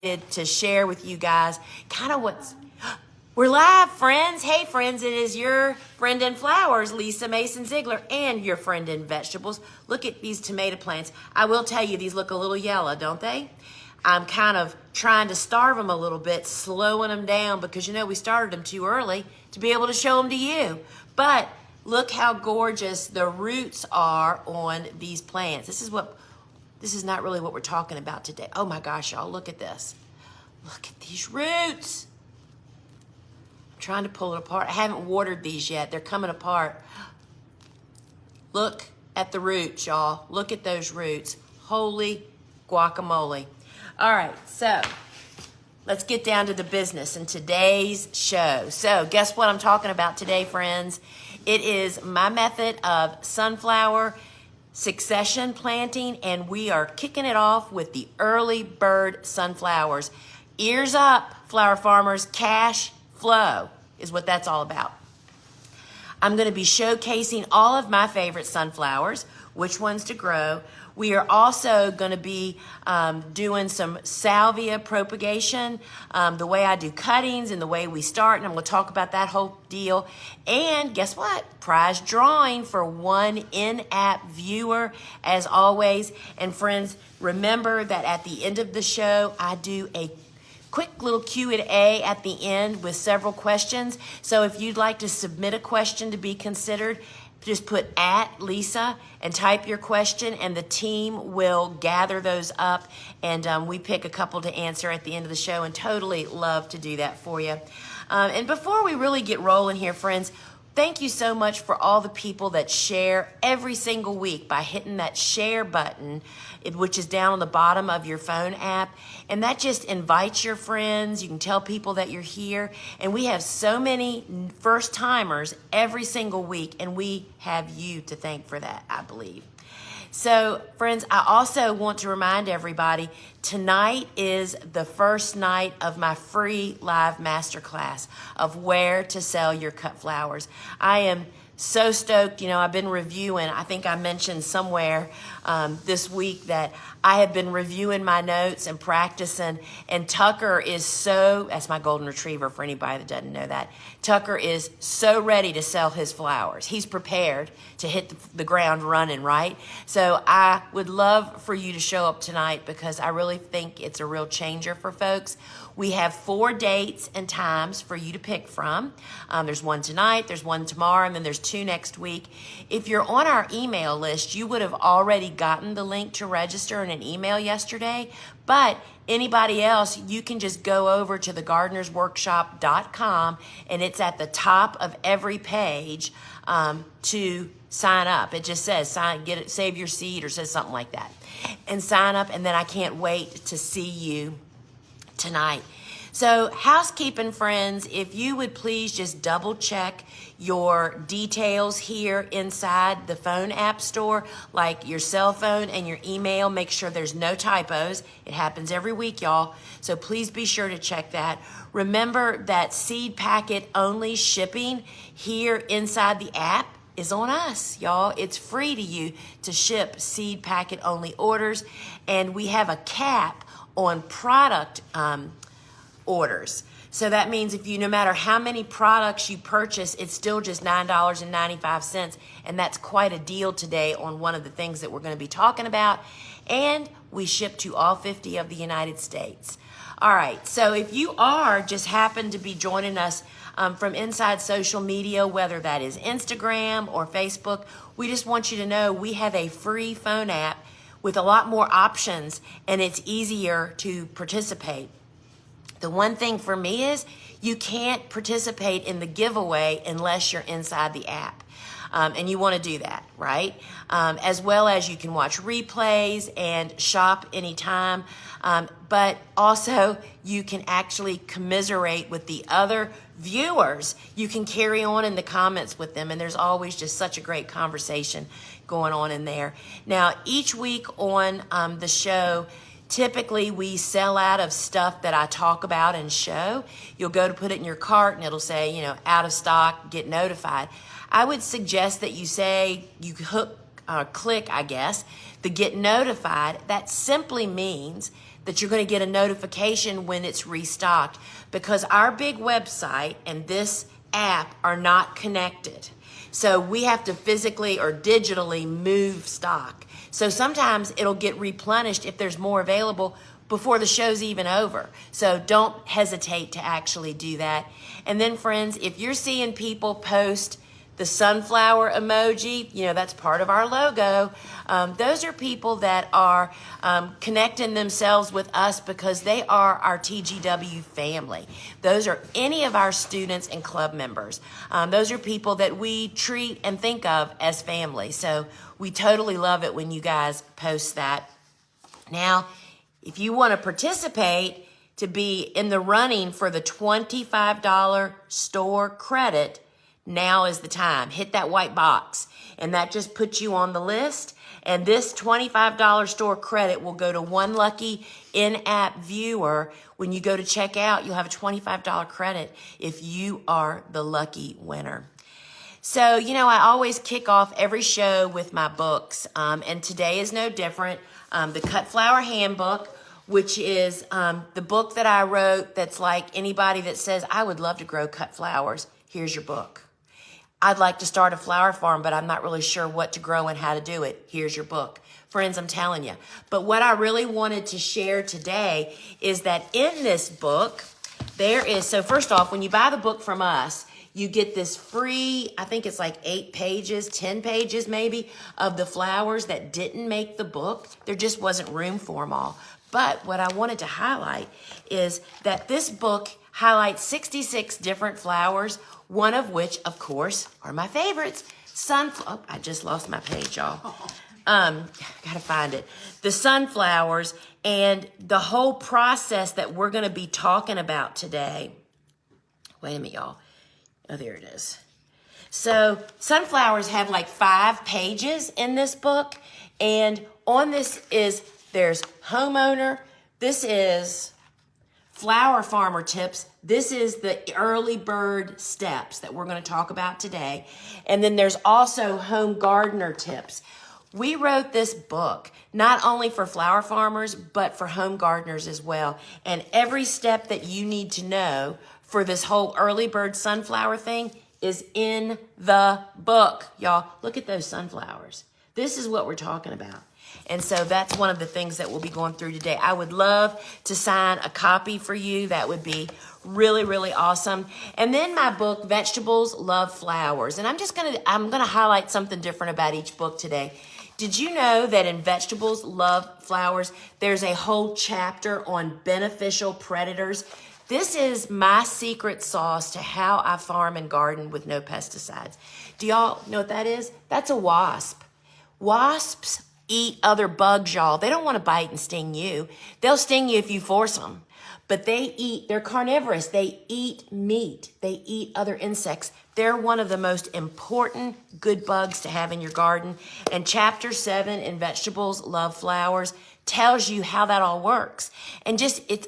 to share with you guys kind of what's we're live, friends. Hey friends, it is your friend in flowers, Lisa Mason Ziegler, and your friend in vegetables. Look at these tomato plants. I will tell you, these look a little yellow, don't they? I'm kind of trying to starve them a little bit, slowing them down because we started them too early to be able to show them to you. But look how gorgeous the roots are on these plants. This is not really what we're talking about today. Oh my gosh, y'all, look at this. Look at these roots. I'm trying to pull it apart. I haven't watered these yet. They're coming apart. Look at the roots, y'all. Look at those roots. Holy guacamole. All right, so let's get down to the business in today's show. So guess what I'm talking about today, friends? It is my method of sunflower succession planting, and we are kicking it off with the early bird sunflowers. Ears up, flower farmers. Cash flow is what that's all about. I'm going to be showcasing all of my favorite sunflowers, which ones to grow. We are also going to be doing some Salvia propagation, the way I do cuttings and the way we start, and I'm going to talk about that whole deal. And guess what? Prize drawing for one in-app viewer, as always. And friends, remember that at the end of the show, I do a quick little Q&A at the end with several questions. So if you'd like to submit a question to be considered, just put @Lisa and type your question, and the team will gather those up, and we pick a couple to answer at the end of the show, and totally love to do that for you. And before we really get rolling here, friends, thank you so much for all the people that share every single week by hitting that share button, which is down on the bottom of your phone app. And that just invites your friends. You can tell people that you're here. And we have so many first timers every single week, and we have you to thank for that, I believe. So, friends, I also want to remind everybody, tonight is the first night of my free live masterclass of where to sell your cut flowers. I am so stoked. I've been reviewing, I think I mentioned somewhere this week that I have been reviewing my notes and practicing, and Tucker is that's my golden retriever for anybody that doesn't know that. Tucker is so ready to sell his flowers. He's prepared to hit the ground running, right? So I would love for you to show up tonight because I really think it's a real changer for folks. We have 4 dates and times for you to pick from. There's one tonight, there's one tomorrow, and then there's 2 next week. If you're on our email list, you would have already gotten the link to register in an email yesterday. But anybody else, you can just go over to thegardenersworkshop.com, and it's at the top of every page to sign up. It just says save your seat, or says something like that, and sign up. And then I can't wait to see you tonight. So housekeeping, friends, if you would please just double check your details here inside the phone app store, like your cell phone and your email. Make sure there's no typos. It happens every week, y'all. So please be sure to check that. Remember that seed packet only shipping here inside the app is on us, y'all. It's free to you to ship seed packet only orders, and we have a cap on product orders. So that means no matter how many products you purchase, it's still just $9.95, and that's quite a deal today on one of the things that we're going to be talking about. And we ship to all 50 of the United States. All right, so if you just happen to be joining us from inside social media, whether that is Instagram or Facebook, we just want you to know we have a free phone app with a lot more options, and it's easier to participate. The one thing for me is you can't participate in the giveaway unless you're inside the app. And you want to do that, right? As well as you can watch replays and shop anytime. But also you can actually commiserate with the other viewers. You can carry on in the comments with them, and there's always just such a great conversation going on in there. Now, each week on the show, typically we sell out of stuff that I talk about and show. You'll go to put it in your cart and it'll say, out of stock, get notified. I would suggest that you click, the get notified. That simply means that you're going to get a notification when it's restocked, because our big website and this app are not connected. So we have to physically or digitally move stock. So sometimes it'll get replenished if there's more available before the show's even over. So don't hesitate to actually do that. And then friends, if you're seeing people post the sunflower emoji, you know, that's part of our logo. Those are people that are connecting themselves with us because they are our TGW family. Those are any of our students and club members. Those are people that we treat and think of as family. So we totally love it when you guys post that. Now, if you want to participate to be in the running for the $25 store credit, now is the time. Hit that white box, and that just puts you on the list. And this $25 store credit will go to one lucky in-app viewer. When you go to check out, you'll have a $25 credit if you are the lucky winner. So, you know, I always kick off every show with my books, and today is no different. The Cut Flower Handbook, which is the book that I wrote that's like anybody that says, I would love to grow cut flowers, here's your book. I'd like to start a flower farm, but I'm not really sure what to grow and how to do it. Here's your book. Friends, I'm telling you. But what I really wanted to share today is that in this book, there is, so first off, when you buy the book from us, you get this free, I think it's like 8 pages, 10 pages maybe, of the flowers that didn't make the book. There just wasn't room for them all. But what I wanted to highlight is that this book highlights 66 different flowers, one of which, of course, are my favorites. Oh, I just lost my page, y'all. Gotta find it. The sunflowers and the whole process that we're gonna be talking about today. Wait a minute, y'all. Oh, there it is. So sunflowers have like 5 pages in this book. And on this there's homeowner. This is flower farmer tips. This is the early bird steps that we're going to talk about today. And then there's also home gardener tips. We wrote this book not only for flower farmers, but for home gardeners as well. And every step that you need to know for this whole early bird sunflower thing is in the book, y'all. Look at those sunflowers. This is what we're talking about. And so that's one of the things that we'll be going through today. I would love to sign a copy for you. That would be really, really awesome. And then my book, Vegetables Love Flowers. And I'm going to highlight something different about each book today. Did you know that in Vegetables Love Flowers, there's a whole chapter on beneficial predators? This is my secret sauce to how I farm and garden with no pesticides. Do y'all know what that is? That's a wasp. Wasps eat other bugs, y'all. They don't want to bite and sting you. They'll sting you if you force them. But they're carnivorous. They eat meat. They eat other insects. They're one of the most important good bugs to have in your garden. And chapter 7 in Vegetables Love Flowers tells you how that all works. And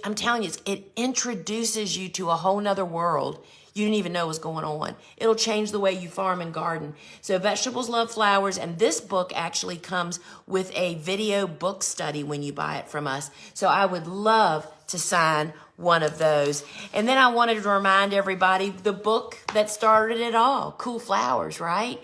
I'm telling you, it introduces you to a whole nother world you didn't even know was going on. It'll change the way you farm and garden. So Vegetables Love Flowers, and this book actually comes with a video book study when you buy it from us. So I would love to sign one of those. And then I wanted to remind everybody the book that started it all, Cool Flowers, right?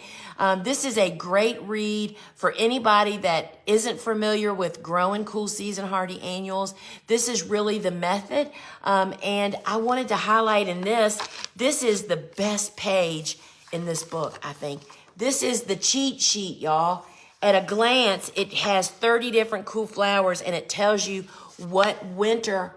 This is a great read for anybody that isn't familiar with growing cool season hardy annuals. This is really the method. And I wanted to highlight in this is the best page in this book, I think. This is the cheat sheet, y'all. At a glance, it has 30 different cool flowers, and it tells you what winter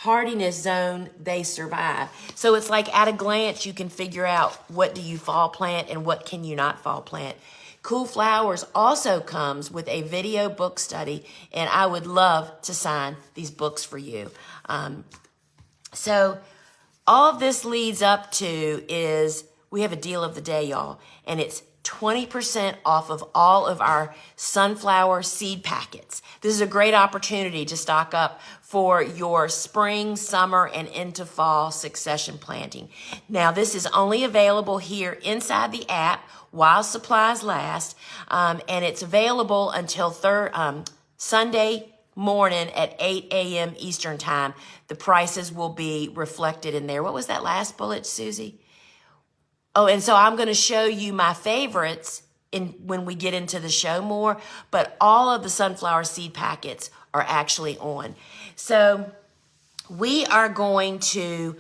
hardiness zone they survive. So it's like at a glance, you can figure out what do you fall plant and what can you not fall plant. Cool Flowers also comes with a video book study, and I would love to sign these books for you. So all of this leads up to is we have a deal of the day, y'all, and it's 20% off of all of our sunflower seed packets. This is a great opportunity to stock up for your spring, summer, and into fall succession planting. Now, this is only available here inside the app while supplies last, and it's available until Sunday, morning at 8 a.m. Eastern time. The prices will be reflected in there. What was that last bullet, Susie? Oh, and so I'm going to show you my favorites when we get into the show more, but all of the sunflower seed packets are actually on. So we are going to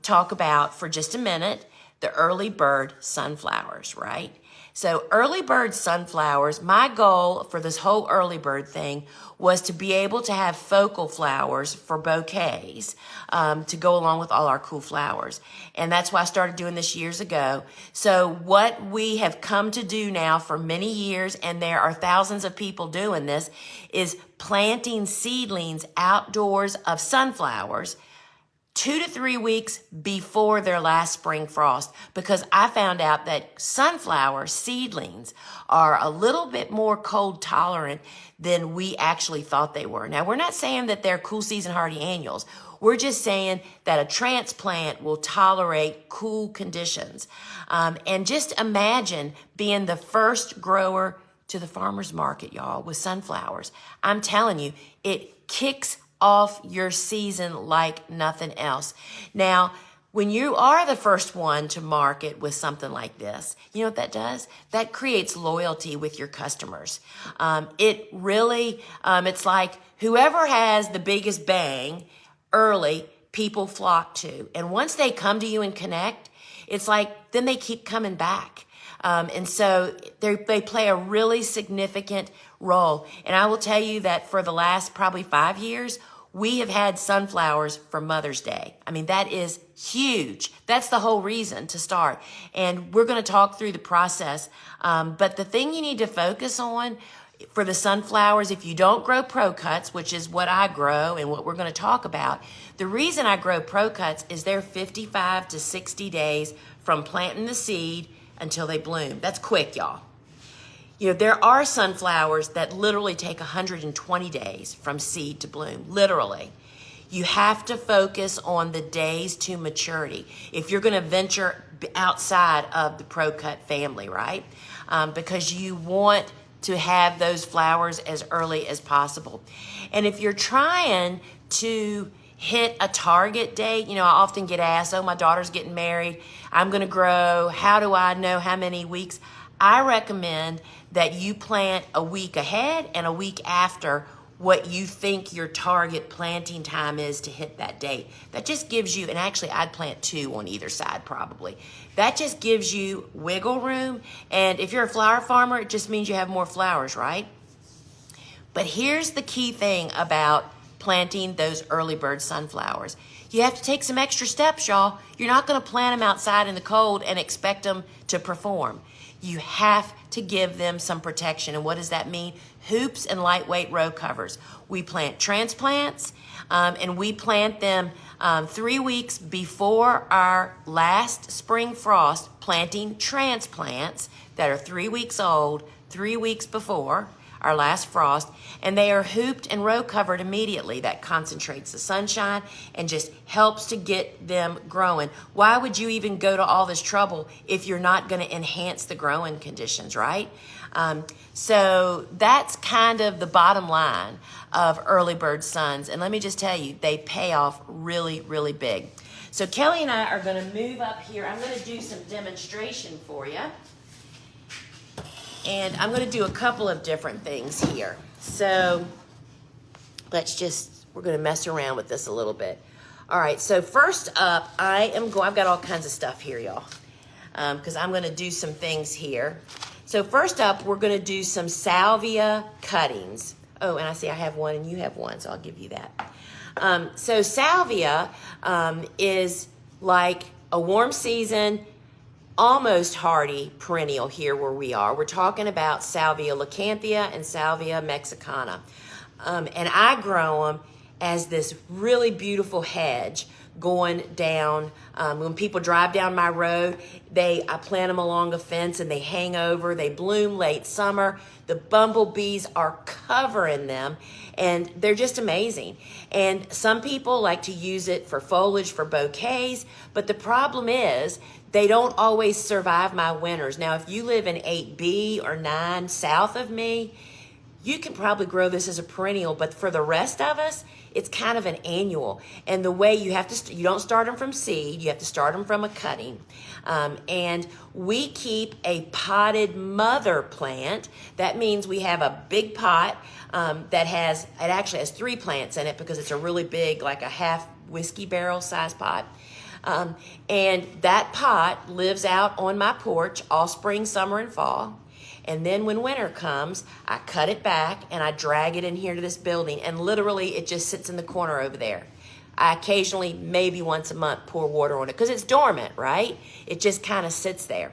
talk about, for just a minute, the early bird sunflowers, right? So early bird sunflowers, my goal for this whole early bird thing was to be able to have focal flowers for bouquets to go along with all our cool flowers. And that's why I started doing this years ago. So what we have come to do now for many years, and there are thousands of people doing this, is planting seedlings outdoors of sunflowers 2 to 3 weeks before their last spring frost, because I found out that sunflower seedlings are a little bit more cold tolerant than we actually thought they were. Now, we're not saying that they're cool season hardy annuals. We're just saying that a transplant will tolerate cool conditions. And just imagine being the first grower to the farmer's market, y'all, with sunflowers. I'm telling you, it kicks off your season like nothing else. Now, when you are the first one to market with something like this, you know what that does? That creates loyalty with your customers. It really, it's like whoever has the biggest bang early, people flock to. And once they come to you and connect, it's like, then they keep coming back. And so they play a really significant role. And I will tell you that for the last probably 5 years, we have had sunflowers for Mother's Day. I mean, that is huge. That's the whole reason to start. And we're going to talk through the process. But the thing you need to focus on for the sunflowers, if you don't grow pro cuts, which is what I grow and what we're going to talk about, the reason I grow pro cuts is they're 55 to 60 days from planting the seed until they bloom. That's quick, y'all. You know, there are sunflowers that literally take 120 days from seed to bloom, literally. You have to focus on the days to maturity if you're going to venture outside of the pro cut family, right? Because you want to have those flowers as early as possible. And if you're trying to hit a target date, you know, I often get asked, oh, my daughter's getting married, I'm going to grow, how do I know how many weeks? I recommend that you plant a week ahead and a week after what you think your target planting time is to hit that date. That just gives you, and actually I'd plant 2 on either side probably. That just gives you wiggle room. And if you're a flower farmer, it just means you have more flowers, right? But here's the key thing about planting those early bird sunflowers. You have to take some extra steps, y'all. You're not going to plant them outside in the cold and expect them to perform. You have to give them some protection. And what does that mean? Hoops and lightweight row covers. We plant transplants, and we plant them 3 weeks before our last spring frost, planting transplants that are 3 weeks old, 3 weeks before our last frost, and they are hooped and row covered immediately. That concentrates the sunshine and just helps to get them growing. Why would you even go to all this trouble if you're not going to enhance the growing conditions, right? So that's kind of the bottom line of early bird suns. And let me just tell you, they pay off really, really big. So Kelly and I are going to move up here. I'm going to do some demonstration for you. And I'm going to do a couple of different things here. So we're going to mess around with this a little bit. All right, so first up, I've got all kinds of stuff here, y'all, because I'm going to do some things here. So first up, we're going to do some salvia cuttings. Oh, and I see I have one and you have one, so I'll give you that. So salvia is like a warm season, almost hardy perennial here where we are. We're talking about Salvia leucanthia and Salvia mexicana. And I grow them as this really beautiful hedge going down. When people drive down my road, I plant them along a fence and they hang over. They bloom late summer. The bumblebees are covering them and they're just amazing. And some people like to use it for foliage, for bouquets, but the problem is they don't always survive my winters. Now, if you live in 8B or 9 south of me, you can probably grow this as a perennial, but for the rest of us, it's kind of an annual. And the way you have to, you don't start them from seed, you have to start them from a cutting. And we keep a potted mother plant. That means we have a big pot that has, it actually has 3 plants in it because it's a really big, like a half whiskey barrel size pot. And that pot lives out on my porch all spring, summer, and fall. And then when winter comes, I cut it back and I drag it in here to this building, and literally it just sits in the corner over there. I occasionally, maybe once a month, pour water on it because it's dormant, right? It just kind of sits there.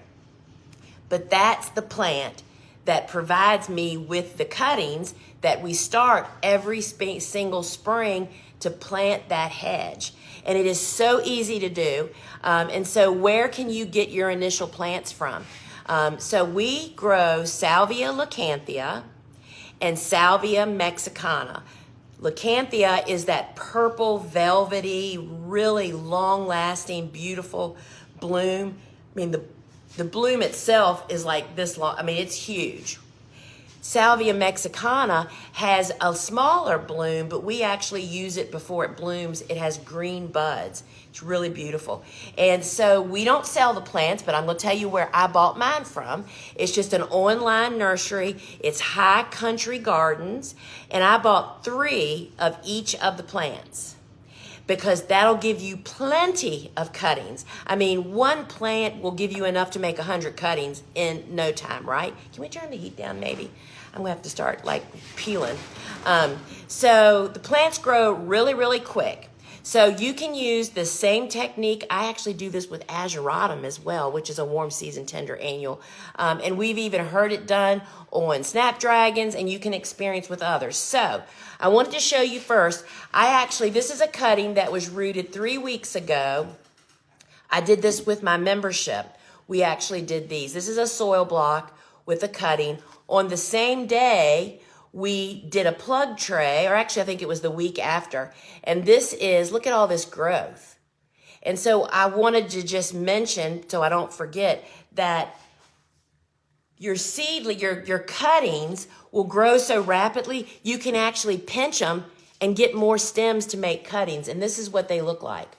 But that's the plant that provides me with the cuttings that we start every single spring to plant that hedge. And it is so easy to do. And so where can you get your initial plants from? So we grow Salvia leucanthia and Salvia mexicana. Leucanthia is that purple, velvety, really long-lasting, beautiful bloom. I mean, the bloom itself is like this long. I mean, it's huge. Salvia mexicana has a smaller bloom, but we actually use it before it blooms. It has green buds. It's really beautiful. And so we don't sell the plants, but I'm going to tell you where I bought mine from. It's just an online nursery. It's High Country Gardens, and I bought 3 of each of the plants because that'll give you plenty of cuttings. I mean, 1 plant will give you enough to make 100 cuttings in no time, right? Can we turn the heat down maybe? I'm gonna have to start like peeling. So the plants grow really, really quick. So you can use the same technique. I actually do this with azuratum as well, which is a warm season tender annual. And we've even heard it done on snapdragons, and you can experience with others. So I wanted to show you first, this is a cutting that was rooted 3 weeks ago. I did this with my membership. We actually did these. This is a soil block with a cutting. On the same day, we did a plug tray, or actually I think it was the week after. And this is, look at all this growth. And so I wanted to just mention, so I don't forget, that your seedling, your cuttings will grow so rapidly, you can actually pinch them and get more stems to make cuttings. And this is what they look like.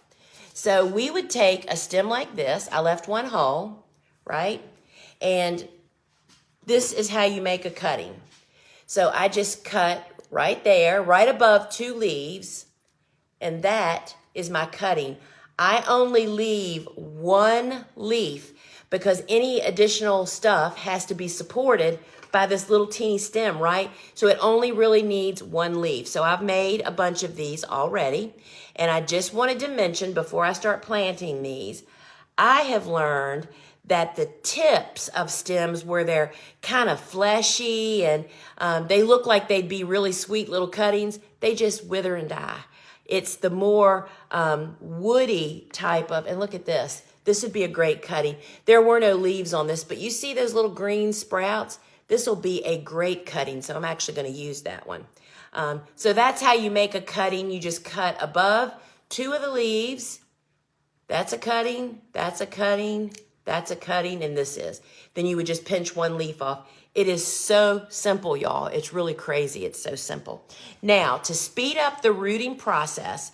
So we would take a stem like this. I left one whole, right? And this is how you make a cutting. So I just cut right there, right above 2 leaves, and that is my cutting. I only leave 1 leaf because any additional stuff has to be supported by this little teeny stem, right? So it only really needs 1 leaf. So I've made a bunch of these already, and I just wanted to mention before I start planting these, I have learned that the tips of stems where they're kind of fleshy and they look like they'd be really sweet little cuttings, they just wither and die. It's the more woody type of, and look at this. This would be a great cutting. There were no leaves on this, but you see those little green sprouts? This will be a great cutting, so I'm actually going to use that one. So that's how you make a cutting. You just cut above 2 of the leaves. That's a cutting, that's a cutting, that's a cutting, and this is. Then you would just pinch 1 leaf off. It is so simple, y'all. It's really crazy. It's so simple. Now, to speed up the rooting process,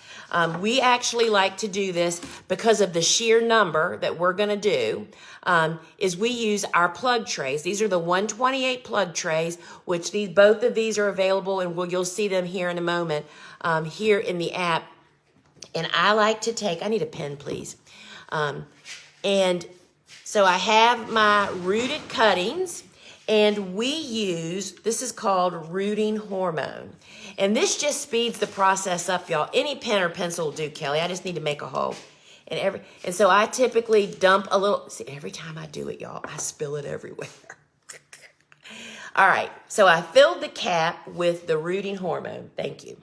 we actually like to do this because of the sheer number that we're going to do, is we use our plug trays. These are the 128 plug trays, which both of these are available, and you'll see them here in a moment here in the app. And I like to take, I need a pen, please. And so I have my rooted cuttings, and we use, this is called rooting hormone. And this just speeds the process up, y'all. Any pen or pencil will do, Kelly. I just need to make a hole. And so I typically dump a little, see, every time I do it, y'all, I spill it everywhere. All right, so I filled the cap with the rooting hormone. Thank you.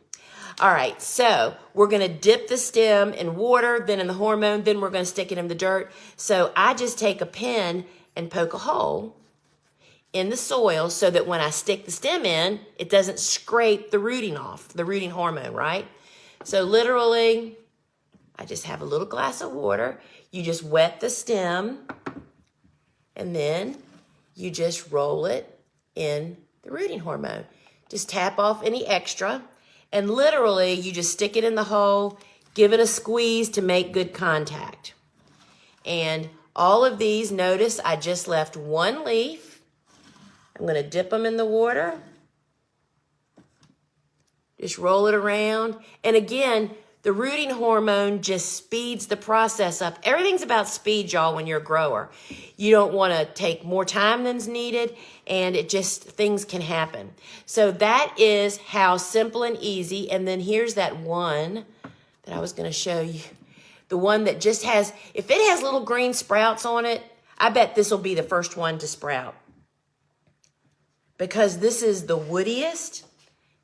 All right, so we're going to dip the stem in water, then in the hormone, then we're going to stick it in the dirt. So I just take a pen and poke a hole in the soil so that when I stick the stem in, it doesn't scrape the rooting off, the rooting hormone, right? So literally, I just have a little glass of water. You just wet the stem, and then you just roll it in the rooting hormone. Just tap off any extra. And literally, you just stick it in the hole, give it a squeeze to make good contact. And all of these, notice I just left one leaf. I'm going to dip them in the water. Just roll it around. And again, the rooting hormone just speeds the process up. Everything's about speed, y'all, when you're a grower. You don't want to take more time than's needed, and things can happen. So that is how simple and easy. And then here's that one that I was going to show you. The one that just has, if it has little green sprouts on it, I bet this will be the first one to sprout. Because this is the woodiest.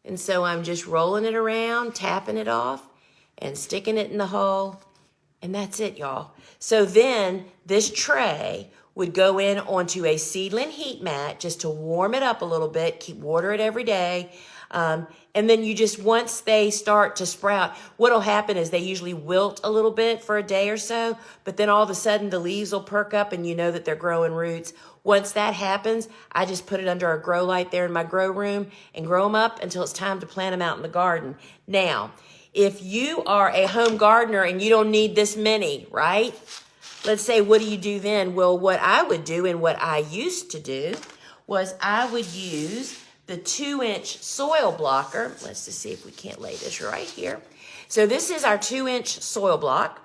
And so I'm just rolling it around, tapping it off, and sticking it in the hole. And that's it, y'all. So then this tray would go in onto a seedling heat mat just to warm it up a little bit, water it every day. And then you just, once they start to sprout, what'll happen is they usually wilt a little bit for a day or so, but then all of a sudden the leaves will perk up and you know that they're growing roots. Once that happens, I just put it under a grow light there in my grow room and grow them up until it's time to plant them out in the garden. Now, if you are a home gardener and you don't need this many, right? Let's say, what do you do then? Well, what I would do and what I used to do was I would use the 2-inch soil blocker. Let's just see if we can't lay this right here. So this is our 2-inch soil block,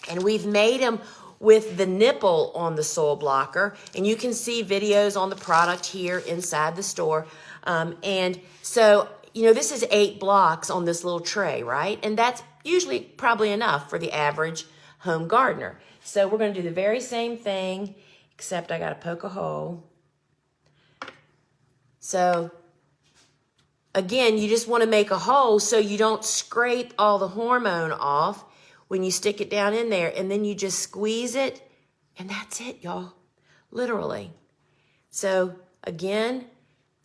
and we've made them with the nipple on the soil blocker, and you can see videos on the product here inside the store. And so, this is 8 blocks on this little tray, right? And that's usually probably enough for the average home gardener. So we're going to do the very same thing, except I got to poke a hole. So, again, you just want to make a hole so you don't scrape all the hormone off when you stick it down in there. And then you just squeeze it, and that's it, y'all. Literally. So, again,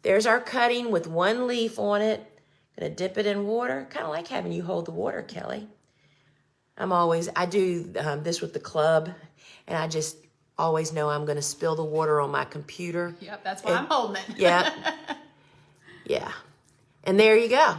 there's our cutting with one leaf on it. Gonna dip it in water. Kind of like having you hold the water, Kelly. I do this with the club, and I just always know I'm going to spill the water on my computer. Yep, that's why I'm holding it. Yeah. Yeah. And there you go.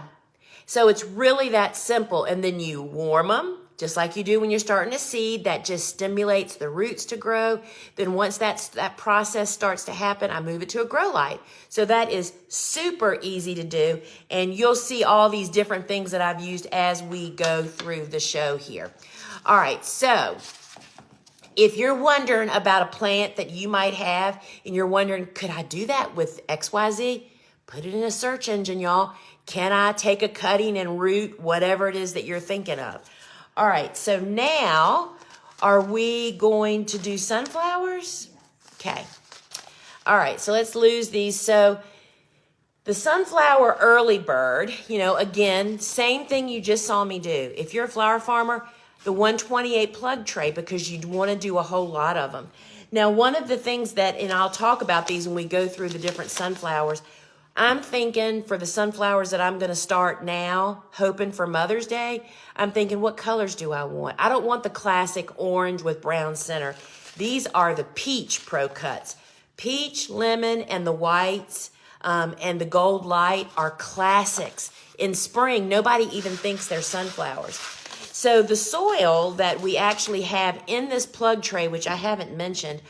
So it's really that simple. And then you warm them, just like you do when you're starting a seed. That just stimulates the roots to grow. Then once that process starts to happen, I move it to a grow light. So that is super easy to do. And you'll see all these different things that I've used as we go through the show here. All right, so if you're wondering about a plant that you might have and you're wondering, could I do that with XYZ? Put it in a search engine, y'all. Can I take a cutting and root whatever it is that you're thinking of? All right, so now are we going to do sunflowers? Okay. All right, so let's lose these. So the sunflower early bird, again, same thing you just saw me do. If you're a flower farmer, the 128 plug tray, because you'd want to do a whole lot of them. Now, one of the things and I'll talk about these when we go through the different sunflowers, I'm thinking for the sunflowers that I'm going to start now, hoping for Mother's Day, I'm thinking, what colors do I want? I don't want the classic orange with brown center. These are the peach pro cuts. Peach, lemon, and the whites and the gold light are classics. In spring, nobody even thinks they're sunflowers. So the soil that we actually have in this plug tray, which I haven't mentioned,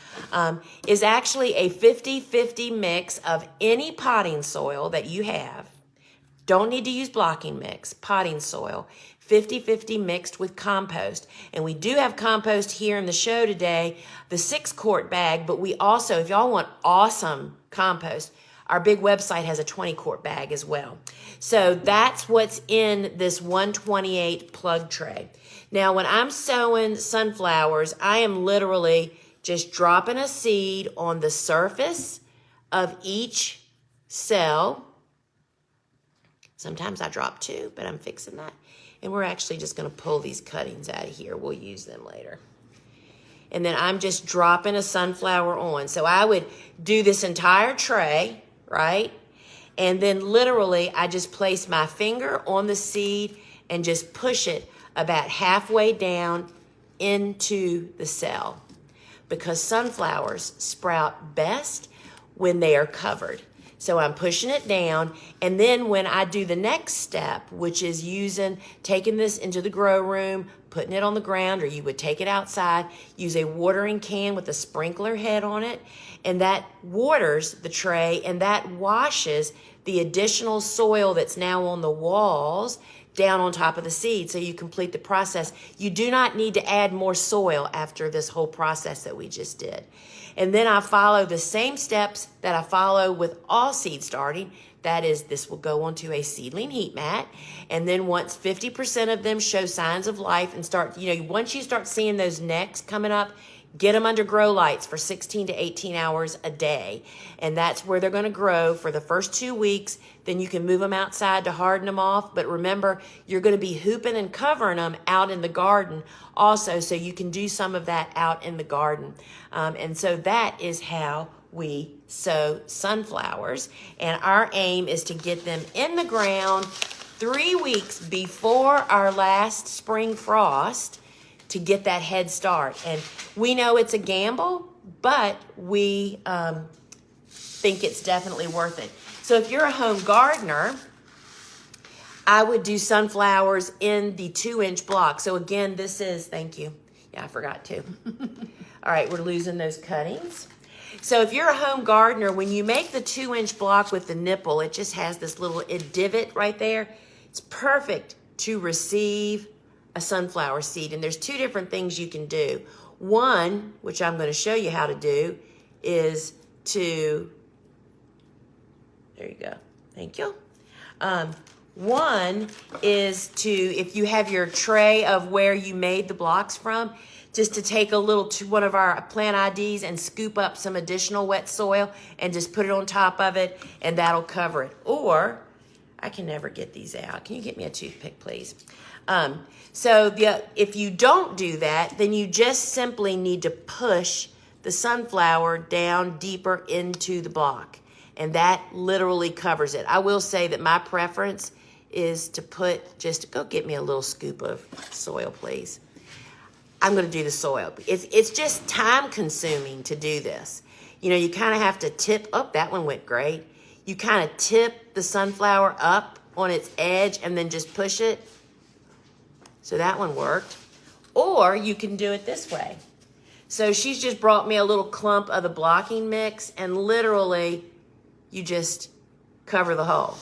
is actually a 50-50 mix of any potting soil that you have. Don't need to use blocking mix, potting soil. 50-50 mixed with compost. And we do have compost here in the show today, the 6-quart bag, but we also, if y'all want awesome compost, our big website has a 20-quart bag as well. So that's what's in this 128 plug tray. Now, when I'm sowing sunflowers, I am literally just dropping a seed on the surface of each cell. Sometimes I drop 2, but I'm fixing that. And we're actually just going to pull these cuttings out of here. We'll use them later. And then I'm just dropping a sunflower on. So I would do this entire tray, right? And then literally I just place my finger on the seed and just push it about halfway down into the cell. Because sunflowers sprout best when they are covered. So I'm pushing it down, and then when I do the next step, which is taking this into the grow room, putting it on the ground, or you would take it outside, use a watering can with a sprinkler head on it, and that waters the tray, and that washes the additional soil that's now on the walls down on top of the seed. So you complete the process. You do not need to add more soil after this whole process that we just did. And then I follow the same steps that I follow with all seed starting. That is, this will go onto a seedling heat mat. And then once 50% of them show signs of life and start, once you start seeing those necks coming up, get them under grow lights for 16 to 18 hours a day. And that's where they're going to grow for the first 2 weeks. Then you can move them outside to harden them off. But remember, you're going to be hooping and covering them out in the garden also, so you can do some of that out in the garden. And so that is how we sow sunflowers. And our aim is to get them in the ground 3 weeks before our last spring frost, to get that head start. And we know it's a gamble, but we think it's definitely worth it. So if you're a home gardener, I would do sunflowers in the 2-inch block. So again, this is, thank you. Yeah, I forgot to. All right, we're losing those cuttings. So if you're a home gardener, when you make the 2-inch block with the nipple, it just has this little divot right there. It's perfect to receive a sunflower seed. And there's 2 different things you can do. One, which I'm going to show you how to do, is to, there you go, thank you. One is to, if you have your tray of where you made the blocks from, just to take one of our plant IDs and scoop up some additional wet soil and just put it on top of it, and that'll cover it. Or, I can never get these out. Can you get me a toothpick, please? If you don't do that, then you just simply need to push the sunflower down deeper into the block. And that literally covers it. I will say that my preference is to go get me a little scoop of soil, please. I'm going to do the soil. It's just time consuming to do this. You kind of have to tip, that one went great. You kind of tip the sunflower up on its edge and then just push it. So that one worked. Or you can do it this way. So she's just brought me a little clump of the blocking mix, and literally you just cover the hole.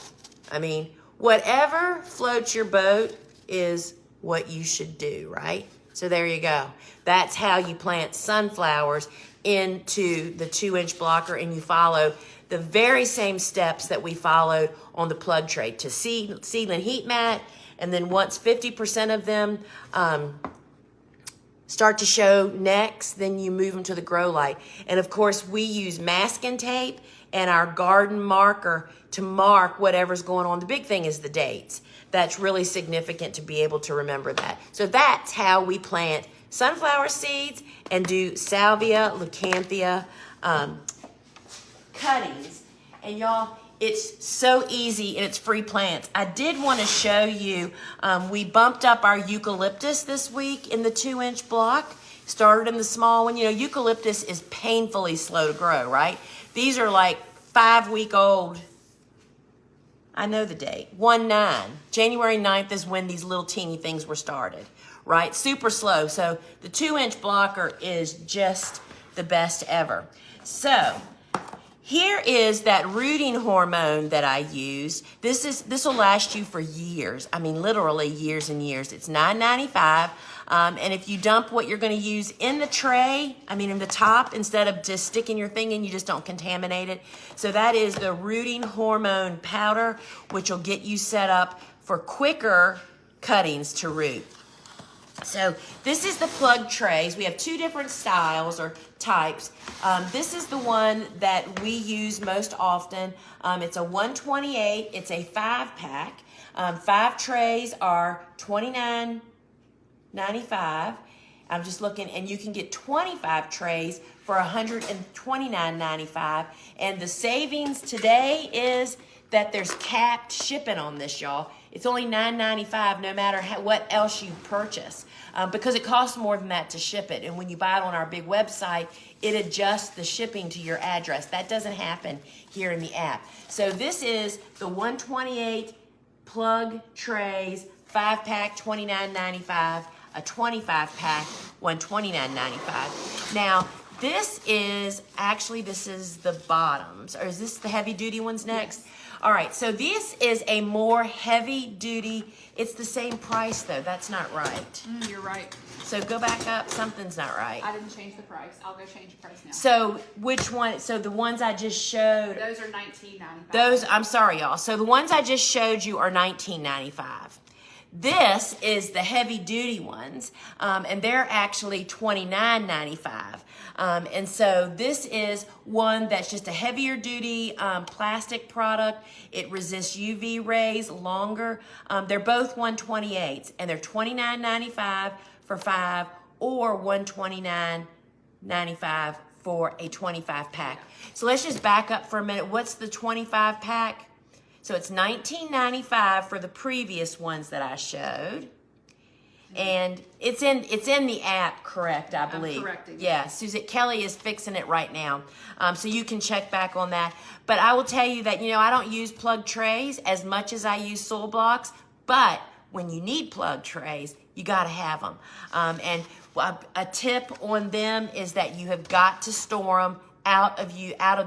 I mean, whatever floats your boat is what you should do, right? So there you go. That's how you plant sunflowers into the 2-inch blocker, and you follow the very same steps that we followed on the plug tray to seedling heat mat. And then once 50% of them start to show necks, then you move them to the grow light. And of course, we use masking tape and our garden marker to mark whatever's going on. The big thing is the dates. That's really significant to be able to remember that. So that's how we plant sunflower seeds and do Salvia, leucanthia cuttings. And y'all, it's so easy, and it's free plants. I did want to show you, we bumped up our eucalyptus this week in the 2-inch block. Started in the small one. Eucalyptus is painfully slow to grow, right? These are like 5-week-old. I know the date, 1/9. January 9th is when these little teeny things were started, right? Super slow. So the 2-inch blocker is just the best ever. So here is that rooting hormone that I use. This will last you for years. I mean, literally years and years. It's $9.95. And if you dump what you're going to use in the tray, in the top, instead of just sticking your thing in, you just don't contaminate it. So that is the rooting hormone powder, which will get you set up for quicker cuttings to root. So this is the plug trays. We have 2 different styles or types. This is the one that we use most often. It's a 128. It's a 5-pack. 5 trays are $29.95. I'm just looking, and you can get 25 trays for $129.95. And the savings today is that there's capped shipping on this, y'all. It's only $9.95 no matter what else you purchase, because it costs more than that to ship it. And when you buy it on our big website, it adjusts the shipping to your address. That doesn't happen here in the app. So this is the 128 plug trays, 5-pack, $29.95, a 25-pack, $129.95. Now, this is the bottoms, or is this the heavy duty ones next? Yes. All right, so this is a more heavy duty. It's the same price though. That's not right. You're right. So go back up. Something's not right. I didn't change the price. I'll go change the price now. So which one? So the ones I just showed. Those are $19.95. Those, I'm sorry, y'all. So the ones I just showed you are $19.95. This is the heavy duty ones, and they're actually $29.95. And so this is one that's just a heavier duty plastic product. It resists UV rays longer. They're both 128s, and they're $29.95 for 5 or $129.95 for a 25 pack. So let's just back up for a minute. What's the 25 pack? So it's $19.95 for the previous ones that I showed. And it's in the app, correct, I believe. I'm correcting. Yeah, Suzette Kelly is fixing it right now. So you can check back on that. But I will tell you that, I don't use plug trays as much as I use soil blocks. But when you need plug trays, you got to have them. And a tip on them is that you have got to store them out of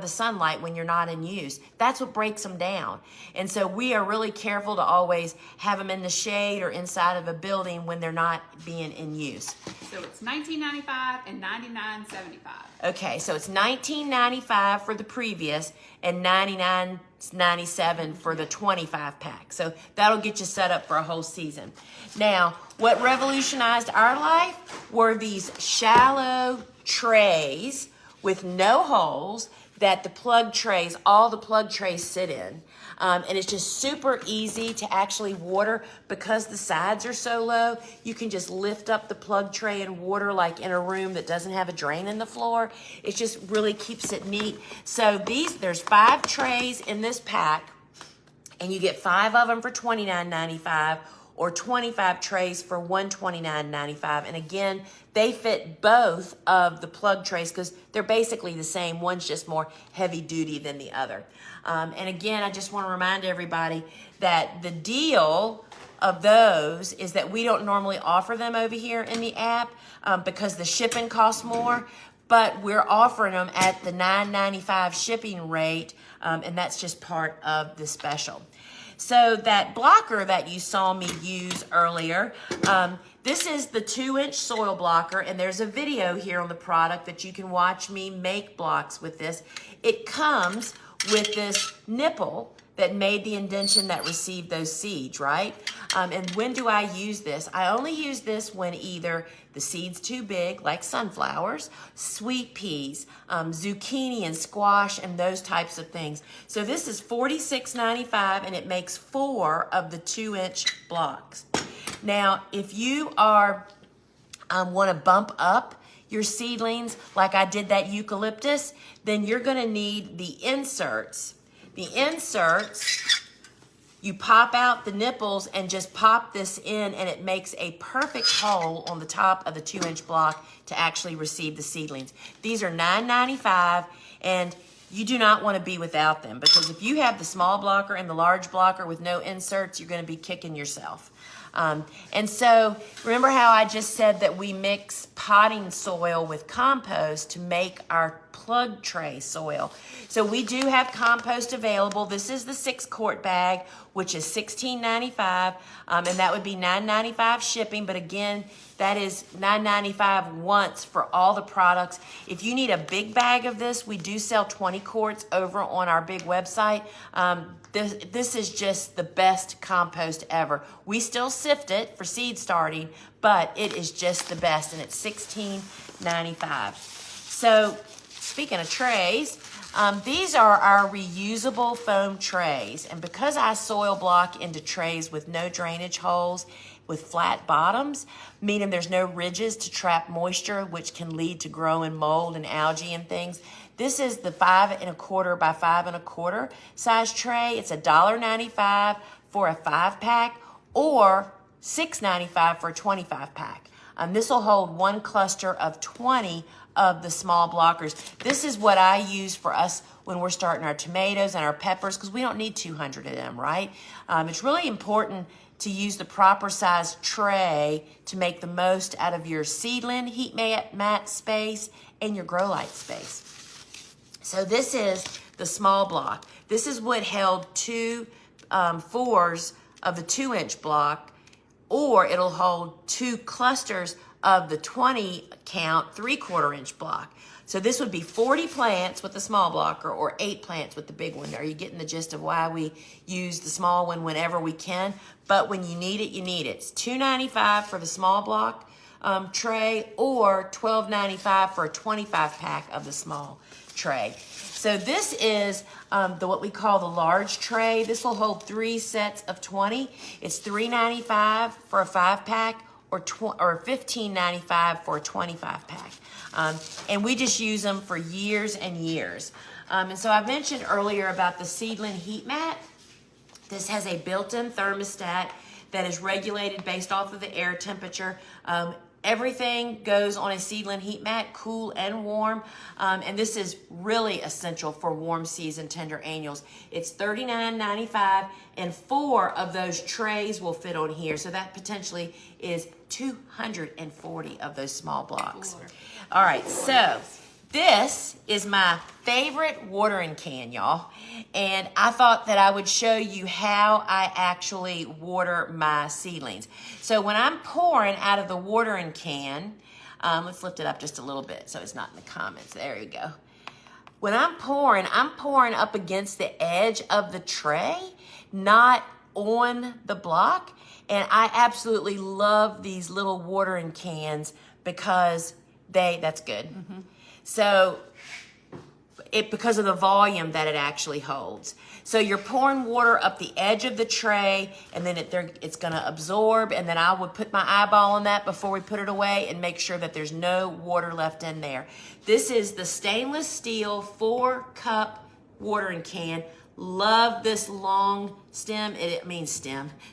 the sunlight when you're not in use. That's what breaks them down. And so we are really careful to always have them in the shade or inside of a building when they're not being in use. So it's $19.95 and $99.75. Okay, so it's $19.95 for the previous and $99.97 for the 25 pack. So that'll get you set up for a whole season. Now, what revolutionized our life were these shallow trays with no holes that all the plug trays sit in. And it's just super easy to actually water because the sides are so low. You can just lift up the plug tray and water like in a room that doesn't have a drain in the floor. It just really keeps it neat. So there's 5 trays in this pack, and you get 5 of them for $29.95 or 25 trays for $129.95. And again, they fit both of the plug trays because they're basically the same. One's just more heavy duty than the other. And again, I just want to remind everybody that the deal of those is that we don't normally offer them over here in the app because the shipping costs more, but we're offering them at the $9.95 shipping rate, and that's just part of the special. So that blocker that you saw me use earlier, this is the 2-inch soil blocker, and there's a video here on the product that you can watch me make blocks with this. It comes with this nipple that made the indention that received those seeds, right? And when do I use this? I only use this when either the seed's too big, like sunflowers, sweet peas, zucchini and squash, and those types of things. So this is $46.95, and it makes 4 of the 2-inch blocks. Now, if you want to bump up your seedlings, like I did that eucalyptus, then you're going to need the inserts. The inserts, you pop out the nipples and just pop this in, and it makes a perfect hole on the top of the 2-inch block to actually receive the seedlings. These are $9.95, and you do not want to be without them, because if you have the small blocker and the large blocker with no inserts, you're going to be kicking yourself. And so remember how I just said that we mix potting soil with compost to make our plug tray soil. So we do have compost available. This is the 6-quart bag, which is $16.95, and that would be $9.95 shipping. But again, that is $9.95 once for all the products. If you need a big bag of this, we do sell 20 quarts over on our big website. This is just the best compost ever. We still sift it for seed starting, but it is just the best, and it's $16.95. So speaking of trays, these are our reusable foam trays, and because I soil block into trays with no drainage holes, with flat bottoms, meaning there's no ridges to trap moisture, which can lead to growing mold and algae and things. This is the 5 1/4 by 5 1/4 size tray. It's $1.95 for a 5-pack or $6.95 for a 25-pack. This will hold one cluster of 20 of the small blockers. This is what I use for us when we're starting our tomatoes and our peppers, because we don't need 200 of them, right? It's really important to use the proper size tray to make the most out of your seedling heat mat space and your grow light space. So this is the small block. This is what held 2 fours of the 2-inch block, or it'll hold 2 clusters of the 20 count 3/4 inch block. So this would be 40 plants with the small blocker or 8 plants with the big one. Are you getting the gist of why we use the small one whenever we can? But when you need it, you need it. It's $2.95 for the small block tray or $12.95 for a 25-pack of the small tray. So this is what we call the large tray. This will hold 3 sets of 20. It's $3.95 for a 5-pack or $15.95 for a 25-pack. And we just use them for years and years. And so I mentioned earlier about the seedling heat mat. This has a built-in thermostat that is regulated based off of the air temperature. Everything goes on a seedling heat mat, cool and warm. And this is really essential for warm season tender annuals. It's $39.95 and 4 of those trays will fit on here. So that potentially is 240 of those small blocks. All right, so this is my favorite watering can, y'all. And I thought that I would show you how I actually water my seedlings. So when I'm pouring out of the watering can, let's lift it up just a little bit so it's not in the comments. There you go. When I'm pouring up against the edge of the tray, not on the block. And I absolutely love these little watering cans because that's good. Mm-hmm. So because of the volume that it actually holds. So you're pouring water up the edge of the tray, and then it's going to absorb, and then I would put my eyeball on that before we put it away and make sure that there's no water left in there. This is the stainless steel 4-cup watering can. Love this long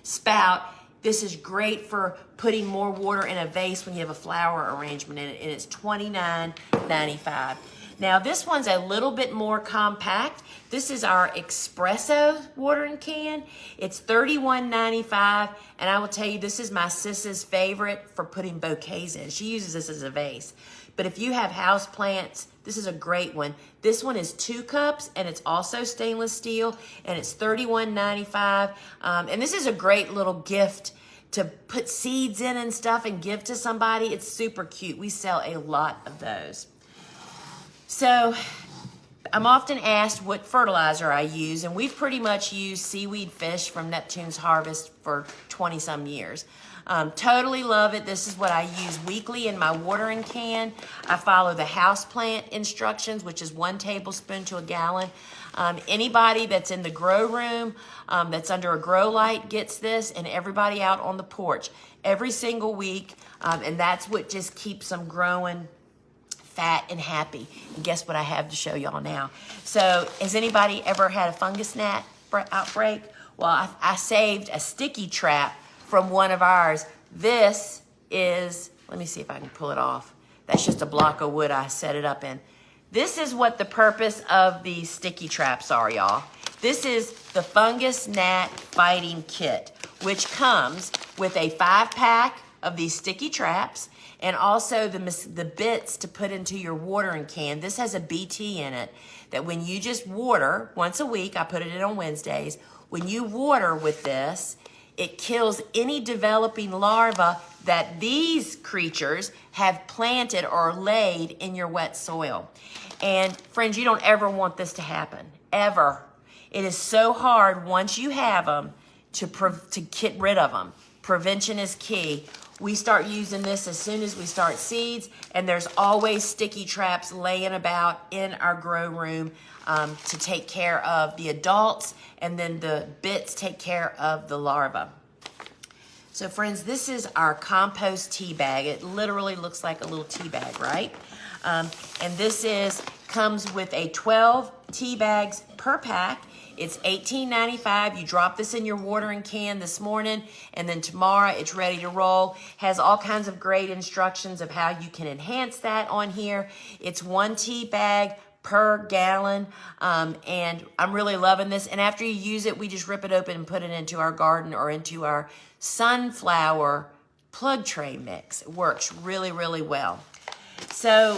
spout. This is great for putting more water in a vase when you have a flower arrangement in it, and it's $29.95. Now this one's a little bit more compact. This is our espresso watering can. It's $31.95, and I will tell you, this is my sis's favorite for putting bouquets in. She uses this as a vase. But if you have house plants, this is a great one. This one is 2 cups, and it's also stainless steel, and it's $31.95. And this is a great little gift to put seeds in and stuff and give to somebody. It's super cute. We sell a lot of those. So I'm often asked what fertilizer I use, and we've pretty much used seaweed fish from Neptune's Harvest for 20-some years. Totally love it. This is what I use weekly in my watering can. I follow the houseplant instructions, which is 1 tablespoon to a gallon. Anybody that's in the grow room, that's under a grow light gets this, and everybody out on the porch every single week. And that's what just keeps them growing fat and happy. And guess what I have to show y'all now? So has anybody ever had a fungus gnat outbreak? Well, I saved a sticky trap from one of ours. This is, let me see if I can pull it off. That's just a block of wood I set it up in. This is what the purpose of these sticky traps are, y'all. This is the fungus gnat fighting kit, which comes with a 5-pack of these sticky traps and also the bits to put into your watering can. This has a BT in it that when you just water once a week, I put it in on Wednesdays, when you water with this, it kills any developing larvae that these creatures have planted or laid in your wet soil. And friends, you don't ever want this to happen, ever. It is so hard once you have them to get rid of them. Prevention is key. We start using this as soon as we start seeds, and there's always sticky traps laying about in our grow room to take care of the adults, and then the bits take care of the larvae. So friends, this is our compost tea bag. It literally looks like a little tea bag, right? And this comes with a 12 tea bags per pack. It's $18.95. You drop this in your watering can this morning, and then tomorrow it's ready to roll. Has all kinds of great instructions of how you can enhance that on here. It's 1 tea bag per gallon, and I'm really loving this. And after you use it, we just rip it open and put it into our garden or into our sunflower plug tray mix. It works really, really well. So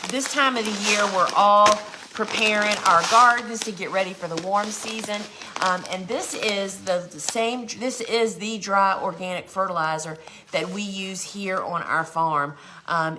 this time of the year, we're all preparing our gardens to get ready for the warm season. And this is this is the dry organic fertilizer that we use here on our farm.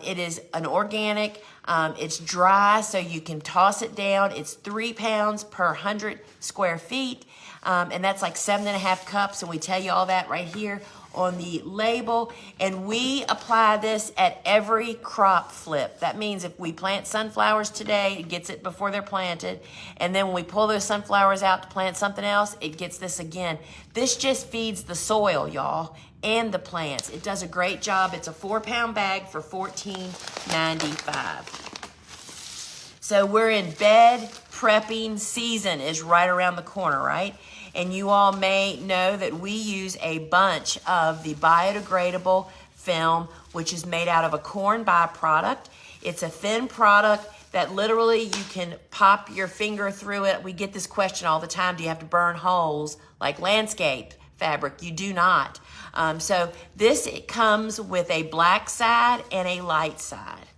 It is an organic, it's dry, so you can toss it down. It's 3 pounds per 100 square feet. And that's like 7.5 cups. And we tell you all that right here on the label. And we apply this at every crop flip. That means if we plant sunflowers today, it gets it before they're planted. And then when we pull those sunflowers out to plant something else, it gets this again. This just feeds the soil, y'all, and the plants. It does a great job. It's a 4-pound bag for $14.95. So we're in bed prepping season is right around the corner, right? And you all may know that we use a bunch of the biodegradable film, which is made out of a corn byproduct. It's a thin product that literally you can pop your finger through it. We get this question all the time. Do you have to burn holes like landscape fabric? You do not. So this, it comes with a black side and a light side.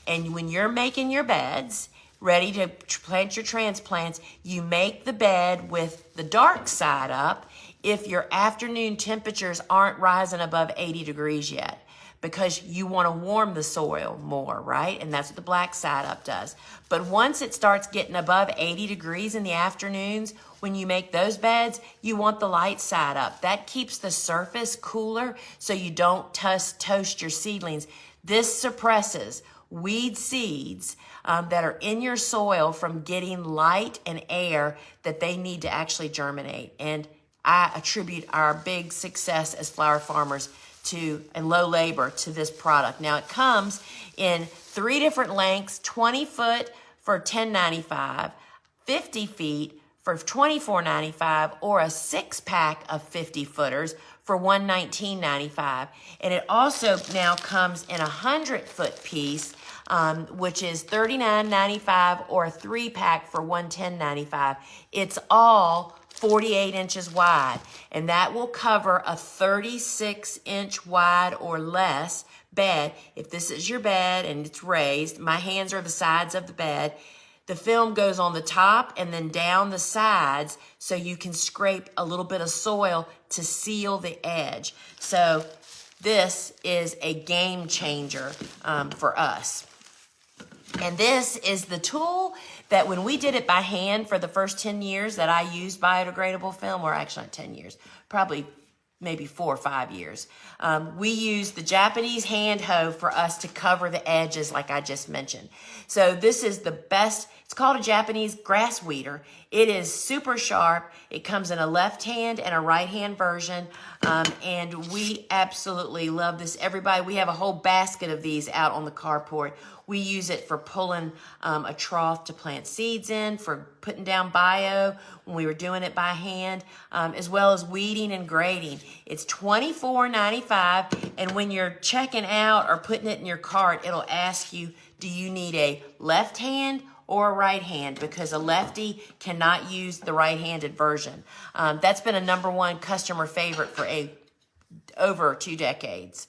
And when you're making your beds, ready to plant your transplants, you make the bed with the dark side up if your afternoon temperatures aren't rising above 80 degrees yet, because you want to warm the soil more, right? And that's what the black side up does. But once it starts getting above 80 degrees in the afternoons, when you make those beds, you want the light side up. That keeps the surface cooler so you don't toast your seedlings. This suppresses weed seeds that are in your soil from getting light and air that they need to actually germinate. And I attribute our big success as flower farmers to, and low labor, to this product. Now it comes in 3 different lengths: 20 foot for $10.95, 50 feet for $24.95, or a 6-pack of 50 footers for $119.95. And it also now comes in a 100-foot piece, which is $39.95, or a 3-pack for $110.95. It's all 48 inches wide, and that will cover a 36-inch wide or less bed. If this is your bed and it's raised, my hands are the sides of the bed. The film goes on the top and then down the sides, so you can scrape a little bit of soil to seal the edge. So this is a game changer for us. And this is the tool that when we did it by hand for the first 10 years that I used biodegradable film, or actually not 10 years, probably maybe 4 or 5 years, we used the Japanese hand hoe for us to cover the edges like I just mentioned. So this is the best. It's called a Japanese grass weeder. It is super sharp. It comes in a left hand and a right hand version. And we absolutely love this. Everybody, we have a whole basket of these out on the carport. We use it for pulling a trough to plant seeds in, for putting down bio when we were doing it by hand, as well as weeding and grading. It's $24.95, and when you're checking out or putting it in your cart, it'll ask you, do you need a left hand or a right hand? Because a lefty cannot use the right-handed version. That's been a #1 customer favorite for over 2 decades.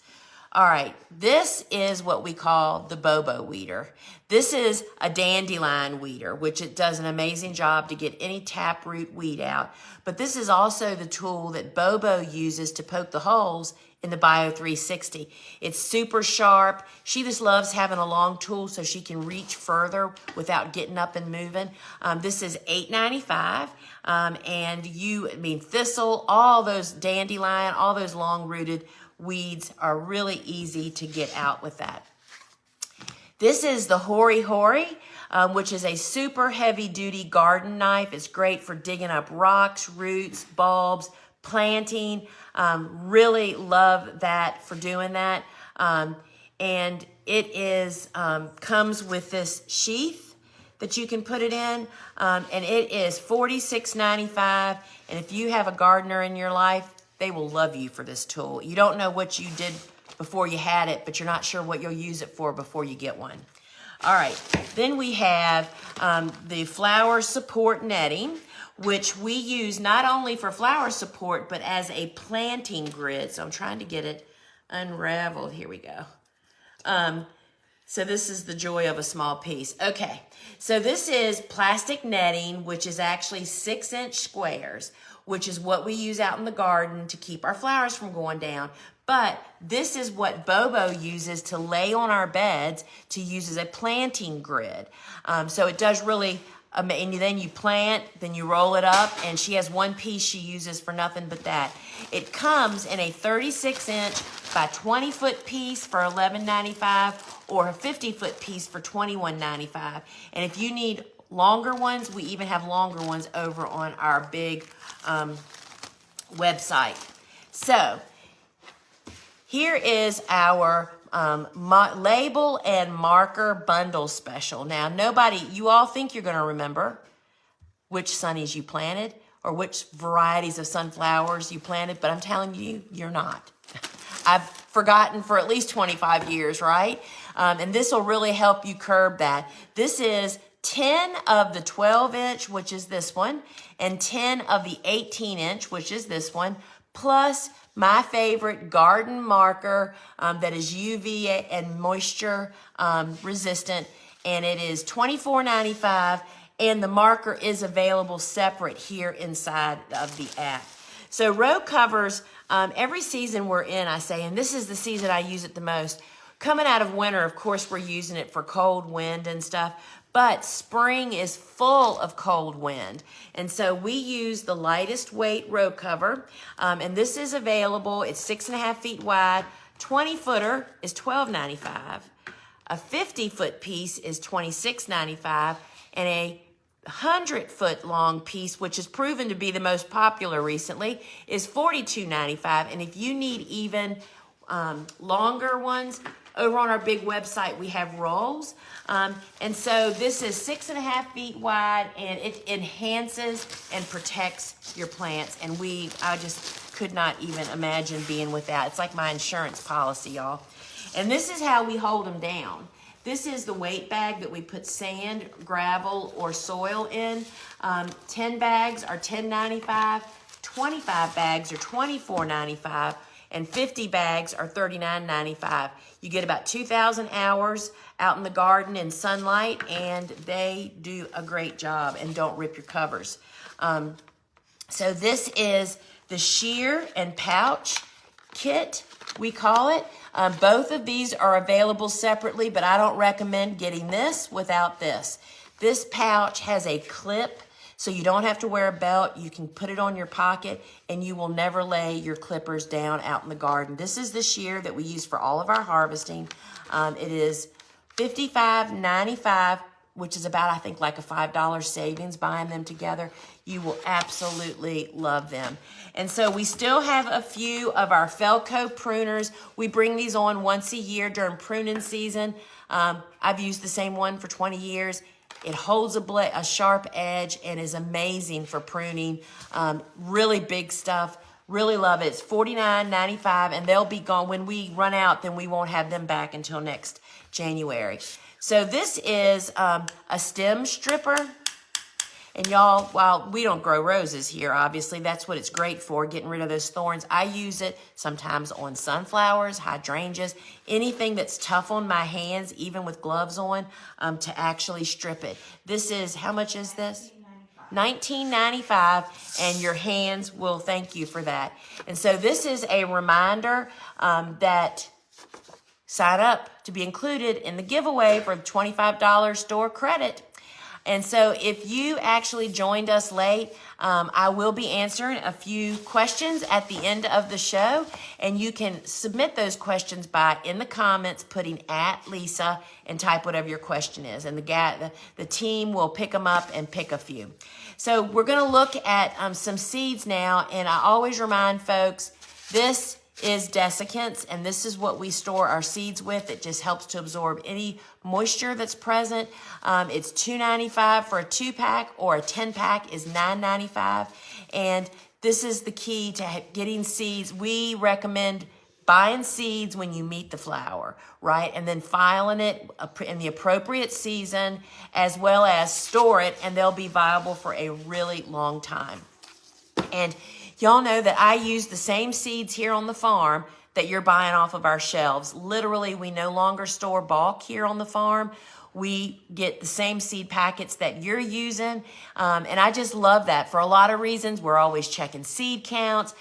All right, this is what we call the Bobo weeder. This is a dandelion weeder, which it does an amazing job to get any taproot weed out. But this is also the tool that Bobo uses to poke the holes in the Bio 360. It's super sharp. She just loves having a long tool so she can reach further without getting up and moving. This is $8.95. And thistle, all those dandelion, all those long-rooted weeds are really easy to get out with that. This is the Hori Hori, which is a super heavy-duty garden knife. It's great for digging up rocks, roots, bulbs, planting. Really love that for doing that. And it is comes with this sheath that you can put it in, and it is $46.95. And if you have a gardener in your life, they will love you for this tool. You don't know what you did before you had it, but you're not sure what you'll use it for before you get one. All right, then we have the flower support netting, which we use not only for flower support, but as a planting grid. So I'm trying to get it unraveled. Here we go. So this is the joy of a small piece. Okay, so this is plastic netting, which is actually 6-inch squares, which is what we use out in the garden to keep our flowers from going down. But this is what Bobo uses to lay on our beds to use as a planting grid. So it does really, and then you plant, then you roll it up, and she has one piece she uses for nothing but that. It comes in a 36-inch by 20-foot piece for $11.95 or a 50-foot piece for $21.95. And if you need longer ones, we even have longer ones over on our big website. So here is our label and marker bundle special. Now, you all think you're going to remember which sunnies you planted or which varieties of sunflowers you planted, but I'm telling you, you're not. I've forgotten for at least 25 years, right? And this will really help you curb that. This is 10 of the 12-inch, which is this one, and 10 of the 18-inch, which is this one, plus my favorite garden marker that is UV and moisture resistant, and it is $24.95, and the marker is available separate here inside of the app. So row covers, every season we're in, I say, and this is the season I use it the most. Coming out of winter, of course, we're using it for cold wind and stuff, but spring is full of cold wind. And so we use the lightest weight row cover, and this is available. It's 6.5 feet wide. 20-footer is $12.95. A 50-foot piece is $26.95, and a 100-foot long piece, which has proven to be the most popular recently, is $42.95. And if you need even longer ones, over on our big website, we have rolls. And so this is 6.5 feet wide, and it enhances and protects your plants. And I just could not even imagine being without. It's like my insurance policy, y'all. And this is how we hold them down. This is the weight bag that we put sand, gravel, or soil in. 10 bags are $10.95. 25 bags are $24.95. And 50 bags are $39.95. You get about 2,000 hours out in the garden in sunlight, and they do a great job and don't rip your covers. So this is the shear and pouch kit, we call it. Both of these are available separately, but I don't recommend getting this without this. This pouch has a clip, so you don't have to wear a belt. You can put it on your pocket, and you will never lay your clippers down out in the garden. This is the shear that we use for all of our harvesting. It is $55.95, which is about, I think, like a $5 savings buying them together. You will absolutely love them. And so we still have a few of our Felco pruners. We bring these on once a year during pruning season. I've used the same one for 20 years. It holds a sharp edge and is amazing for pruning. Really big stuff. Really love it. It's $49.95, and they'll be gone. When we run out, then we won't have them back until next January. So this is a stem stripper. And y'all, while we don't grow roses here, obviously, that's what it's great for, getting rid of those thorns. I use it sometimes on sunflowers, hydrangeas, anything that's tough on my hands, even with gloves on, to actually strip it. This is, how much is this? $19.95, and your hands will thank you for that. And so this is a reminder that sign up to be included in the giveaway for $25 store credit. And so if you actually joined us late, I will be answering a few questions at the end of the show, and you can submit those questions by, in the comments, putting @Lisa and type whatever your question is, and the team will pick them up and pick a few. So we're going to look at some seeds now, and I always remind folks, this is desiccants, and this is what we store our seeds with. It just helps to absorb any moisture that's present. It's $2.95 for a 2-pack, or a 10-pack is $9.95. And this is the key to getting seeds. We recommend buying seeds when you meet the flower, right? And then filing it in the appropriate season, as well as store it, and they'll be viable for a really long time. And y'all know that I use the same seeds here on the farm that you're buying off of our shelves. Literally, we no longer store bulk here on the farm. We get the same seed packets that you're using. And I just love that for a lot of reasons. We're always checking seed counts,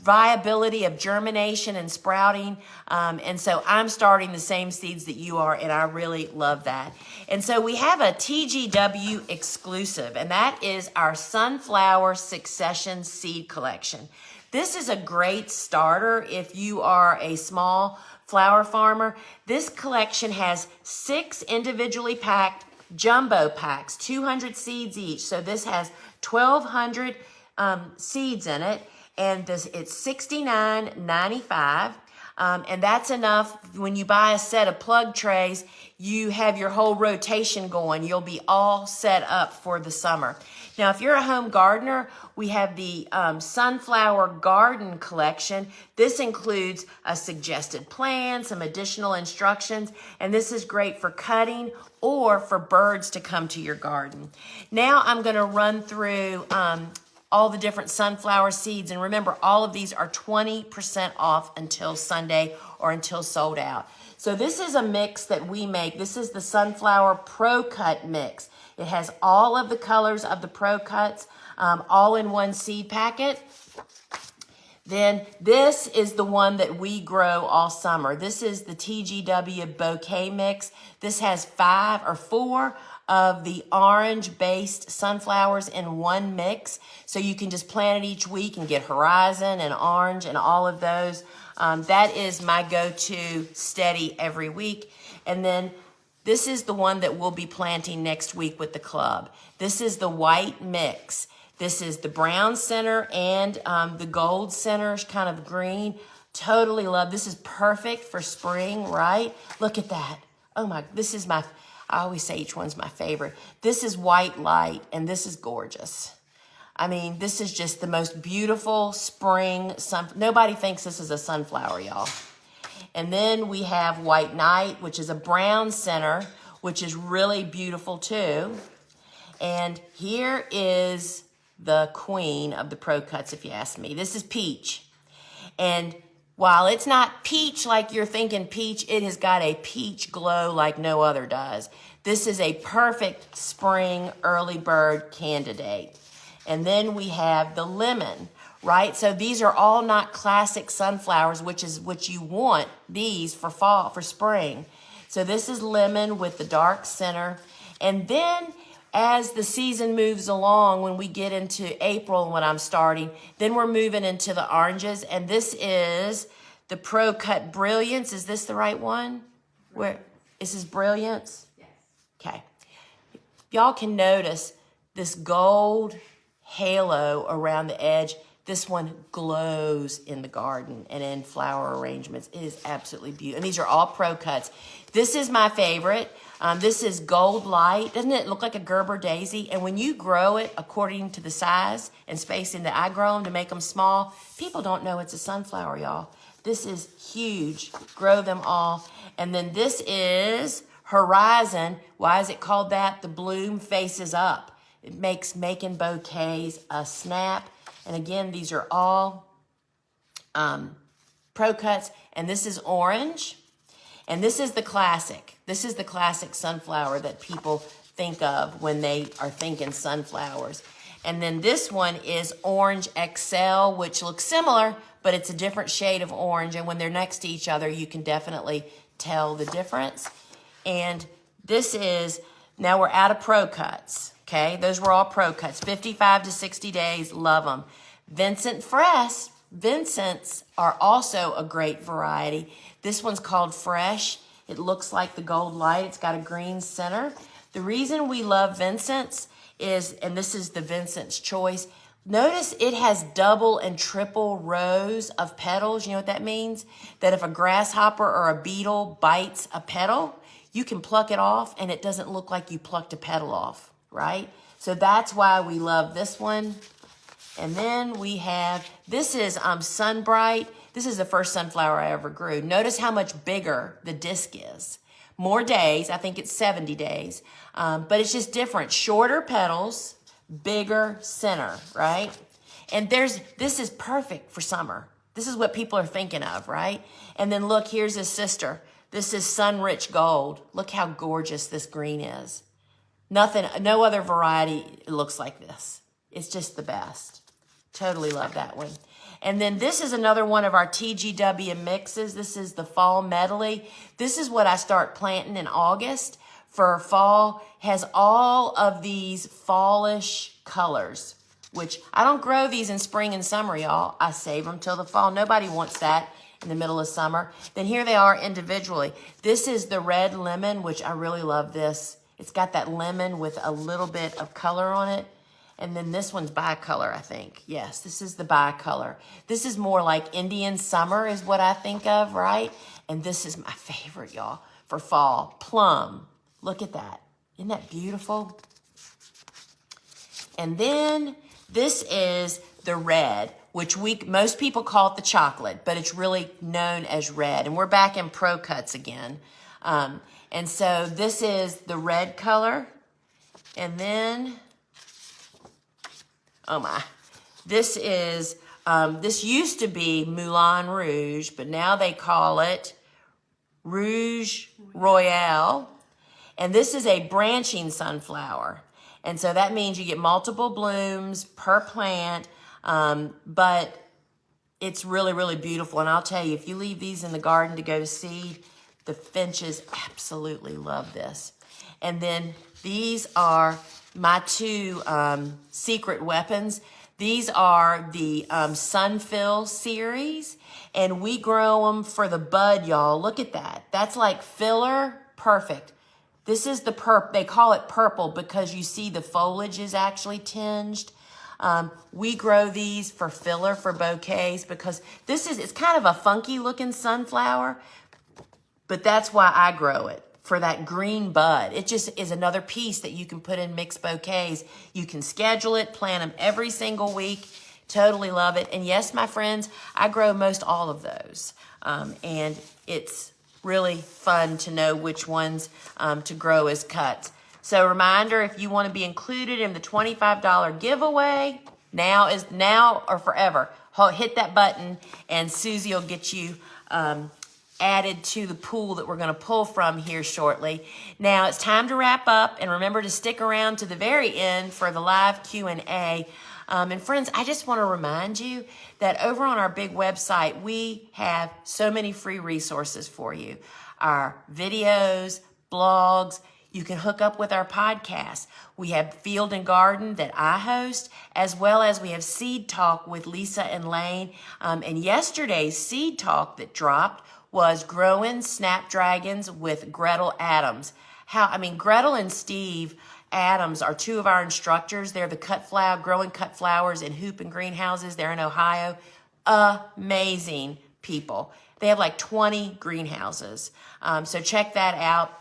viability of germination and sprouting. And so I'm starting the same seeds that you are, and I really love that. And so we have a TGW exclusive, and that is our Sunflower Succession Seed Collection. This is a great starter if you are a small flower farmer. This collection has 6 individually packed jumbo packs, 200 seeds each. So this has 1,200 seeds in it. And it's $69.95, and that's enough. When you buy a set of plug trays, you have your whole rotation going. You'll be all set up for the summer. Now, if you're a home gardener, we have the Sunflower Garden Collection. This includes a suggested plan, some additional instructions, and this is great for cutting or for birds to come to your garden. Now I'm going to run through all the different sunflower seeds. And remember, all of these are 20% off until Sunday or until sold out. So this is a mix that we make. This is the Sunflower Pro Cut mix. It has all of the colors of the Pro Cuts, all in one seed packet. Then this is the one that we grow all summer. This is the TGW Bouquet Mix. This has 4 of the orange-based sunflowers in one mix. So you can just plant it each week and get horizon and orange and all of those. That is my go-to steady every week. And then this is the one that we'll be planting next week with the club. This is the white mix. This is the brown center and the gold center, kind of green. Totally love. This is perfect for spring, right? Look at that. Oh my, this is my, I always say each one's my favorite. This is white light, and this is gorgeous. I mean, this is just the most beautiful spring nobody thinks this is a sunflower, y'all. And then we have White Night, which is a brown center, which is really beautiful too. And here is the queen of the Pro Cuts, if you ask me. This is Peach. And while it's not peach like you're thinking peach, it has got a peach glow like no other does. This is a perfect spring early bird candidate. And then we have the lemon, right? So these are all not classic sunflowers, which is what you want these for fall, for spring. So this is lemon with the dark center. And then as the season moves along, when we get into April, when I'm starting, then we're moving into the oranges. And this is the Pro Cut Brilliance. Is this the right one? Where this is Brilliance? Yes. Okay. Y'all can notice this gold halo around the edge. This one glows in the garden and in flower arrangements. It is absolutely beautiful. And these are all Pro Cuts. This is my favorite. This is Gold Light. Doesn't it look like a Gerber daisy? And when you grow it according to the size and spacing that I grow them to make them small, people don't know it's a sunflower, y'all. This is huge. Grow them all. And then this is Horizon. Why is it called that? The bloom faces up. It makes making bouquets a snap. And again, these are all Pro Cuts. And this is orange. And this is the classic. This is the classic sunflower that people think of when they are thinking sunflowers. And then this one is Orange XL, which looks similar, but it's a different shade of orange. And when they're next to each other, you can definitely tell the difference. And this is, now we're out of Pro Cuts, okay? Those were all Pro Cuts, 55 to 60 days, love them. Vincent Fresh, Vincents are also a great variety. This one's called Fresh. It looks like the Gold Light. It's got a green center. The reason we love Vincents is, and this is the Vincent's Choice, Notice it has double and triple rows of petals. You know what that means? That if a grasshopper or a beetle bites a petal, you can pluck it off and it doesn't look like you plucked a petal off, right? So that's why we love this one. And then we have, this is Sunbright. This is the first sunflower I ever grew. Notice how much bigger the disc is. More days, I think it's 70 days, but it's just different. Shorter petals, bigger center, right? And this is perfect for summer. This is what people are thinking of, right? And then look, here's his sister. This is Sun-Rich Gold. Look how gorgeous this green is. No other variety looks like this. It's just the best. Totally love that one. And then this is another one of our TGW mixes. This is the Fall Medley. This is what I start planting in August for fall. Has all of these fallish colors, which I don't grow these in spring and summer, y'all. I save them till the fall. Nobody wants that in the middle of summer. Then here they are individually. This is the Red Lemon, which I really love this. It's got that lemon with a little bit of color on it. And then this one's bicolor, I think. Yes, this is the bicolor. This is more like Indian summer is what I think of, right? And this is my favorite, y'all, for fall. Plum. Look at that. Isn't that beautiful? And then this is the red, which most people call it the chocolate, but it's really known as red. And we're back in Pro Cuts again. And so this is the red color. And then, oh my, this is, this used to be Moulin Rouge, but now they call it Rouge Royale. And this is a branching sunflower. And so that means you get multiple blooms per plant, but it's really, really beautiful. And I'll tell you, if you leave these in the garden to go to seed, the finches absolutely love this. And then these are my two secret weapons. These are the Sunfill series, and we grow them for the bud, y'all. Look at that. That's like filler, perfect. This is the they call it purple because you see the foliage is actually tinged. We grow these for filler, for bouquets, because it's kind of a funky looking sunflower, but that's why I grow it, for that green bud. It just is another piece that you can put in mixed bouquets. You can schedule it, plant them every single week. Totally love it. And yes, my friends, I grow most all of those. And it's really fun to know which ones to grow as cuts. So reminder, if you want to be included in the $25 giveaway, now or forever. Hit that button and Susie will get you added to the pool that we're going to pull from here shortly. Now it's time to wrap up, and remember to stick around to the very end for the live Q&A. And friends, I just want to remind you that over on our big website, we have so many free resources for you. Our videos, blogs, you can hook up with our podcast. We have Field and Garden that I host, as well as we have Seed Talk with Lisa and Lane. And yesterday's Seed Talk that dropped was Growing Snapdragons with Gretel Adams. Gretel and Steve Adams are two of our instructors. They're the growing cut flowers in hoop and greenhouses. They're in Ohio. Amazing people. They have like 20 greenhouses. So check that out.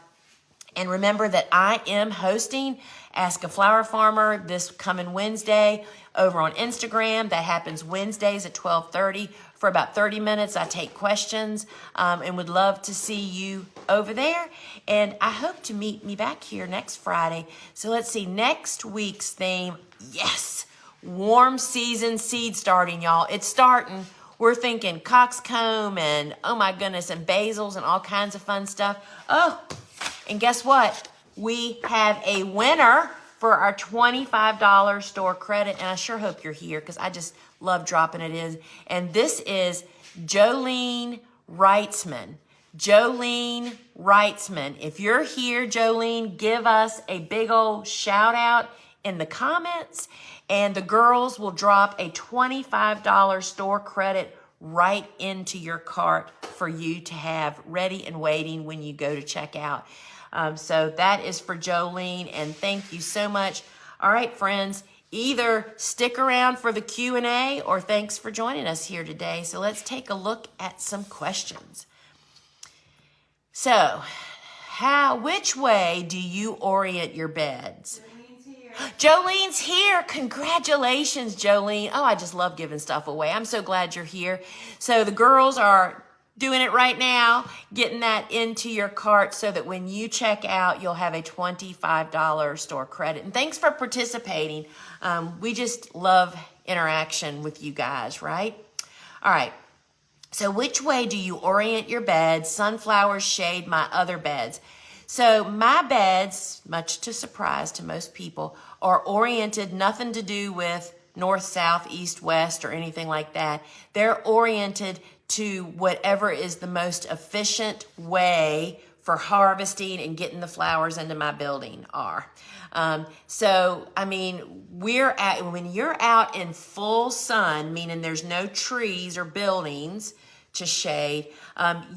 And remember that I am hosting Ask a Flower Farmer this coming Wednesday over on Instagram. That happens Wednesdays at 12:30. For about 30 minutes, I take questions and would love to see you over there. And I hope to meet me back here next Friday. So let's see, next week's theme, yes, warm season seed starting, y'all. It's starting. We're thinking coxcomb and, oh my goodness, and basils and all kinds of fun stuff. Oh, and guess what? We have a winner for our $25 store credit, and I sure hope you're here because I just love dropping it in. And this is Jolene Wrightsman. Jolene Wrightsman. If you're here, Jolene, give us a big old shout out in the comments, and the girls will drop a $25 store credit right into your cart for you to have ready and waiting when you go to check out. So that is for Jolene, and thank you so much. All right, friends, either stick around for the Q&A or thanks for joining us here today. So let's take a look at some questions. So, which way do you orient your beds? Jolene's here. Congratulations, Jolene. Oh, I just love giving stuff away. I'm so glad you're here. So the girls are doing it right now, getting that into your cart so that when you check out, you'll have a $25 store credit. And thanks for participating. We just love interaction with you guys, right? All right. So which way do you orient your beds? Sunflowers shade my other beds. So my beds, much to surprise to most people, are oriented, nothing to do with north, south, east, west, or anything like that. They're oriented to whatever is the most efficient way for harvesting and getting the flowers into my building are. So, I mean, when you're out in full sun, meaning there's no trees or buildings to shade,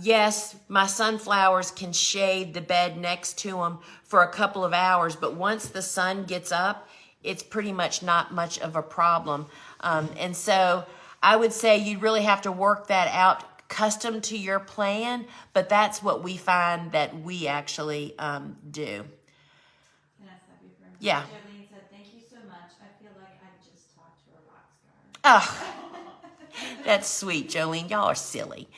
yes, my sunflowers can shade the bed next to them for a couple of hours, but once the sun gets up, it's pretty much not much of a problem. And so I would say you really have to work that out custom to your plan, but that's what we find that we actually do. Can I stop you for a minute? Yeah. Jolene said, thank you so much. I feel like I just talked to a rock star. Oh, that's sweet, Jolene. Y'all are silly.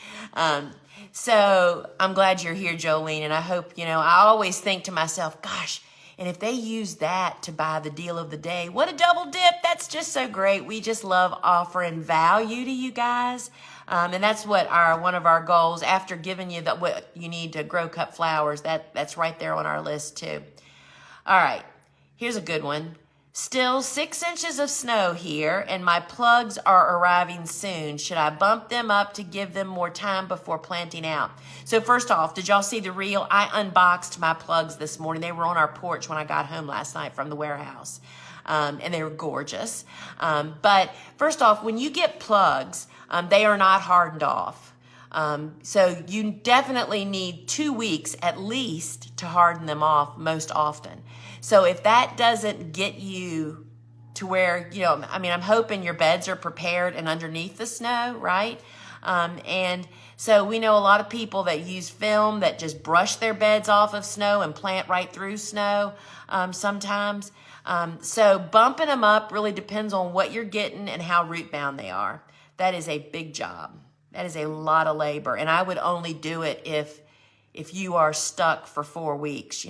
So I'm glad you're here, Jolene, and I hope, I always think to myself, gosh, and if they use that to buy the deal of the day, what a double dip. That's just so great. We just love offering value to you guys. And that's what one of our goals, after giving you what you need to grow cut flowers, that's right there on our list too. All right, here's a good one. Still 6 inches of snow here, and my plugs are arriving soon. Should I bump them up to give them more time before planting out? So first off, did y'all see the reel? I unboxed my plugs this morning. They were on our porch when I got home last night from the warehouse, and they were gorgeous. But first off, when you get plugs, they are not hardened off. So you definitely need 2 weeks at least to harden them off most often. So if that doesn't get you to where, I'm hoping your beds are prepared and underneath the snow, right? And so we know a lot of people that use film that just brush their beds off of snow and plant right through snow sometimes. So bumping them up really depends on what you're getting and how root bound they are. That is a big job. That is a lot of labor. And I would only do it if you are stuck for 4 weeks,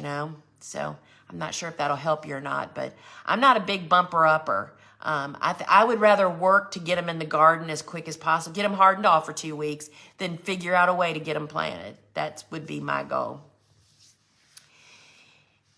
So I'm not sure if that'll help you or not, but I'm not a big bumper upper. I would rather work to get them in the garden as quick as possible, get them hardened off for 2 weeks, than figure out a way to get them planted. That would be my goal.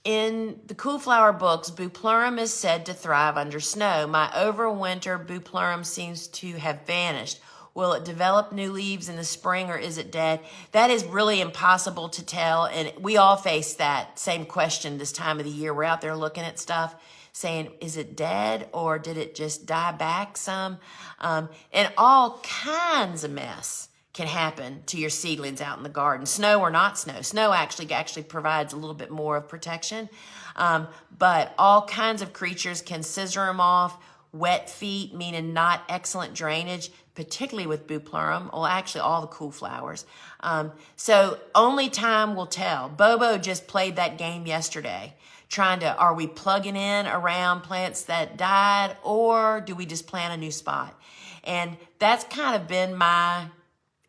In the Cool Flower books, Bupleurum is said to thrive under snow. My overwinter Bupleurum seems to have vanished. Will it develop new leaves in the spring or is it dead? That is really impossible to tell. And we all face that same question this time of the year. We're out there looking at stuff saying, is it dead or did it just die back some? And all kinds of mess can happen to your seedlings out in the garden. Snow or not snow. Snow actually provides a little bit more of protection. But all kinds of creatures can scissor them off. Wet feet, meaning not excellent drainage, particularly with Bupleurum, well, actually all the cool flowers. So only time will tell. Bobo just played that game yesterday, are we plugging in around plants that died or do we just plant a new spot? And that's kind of been my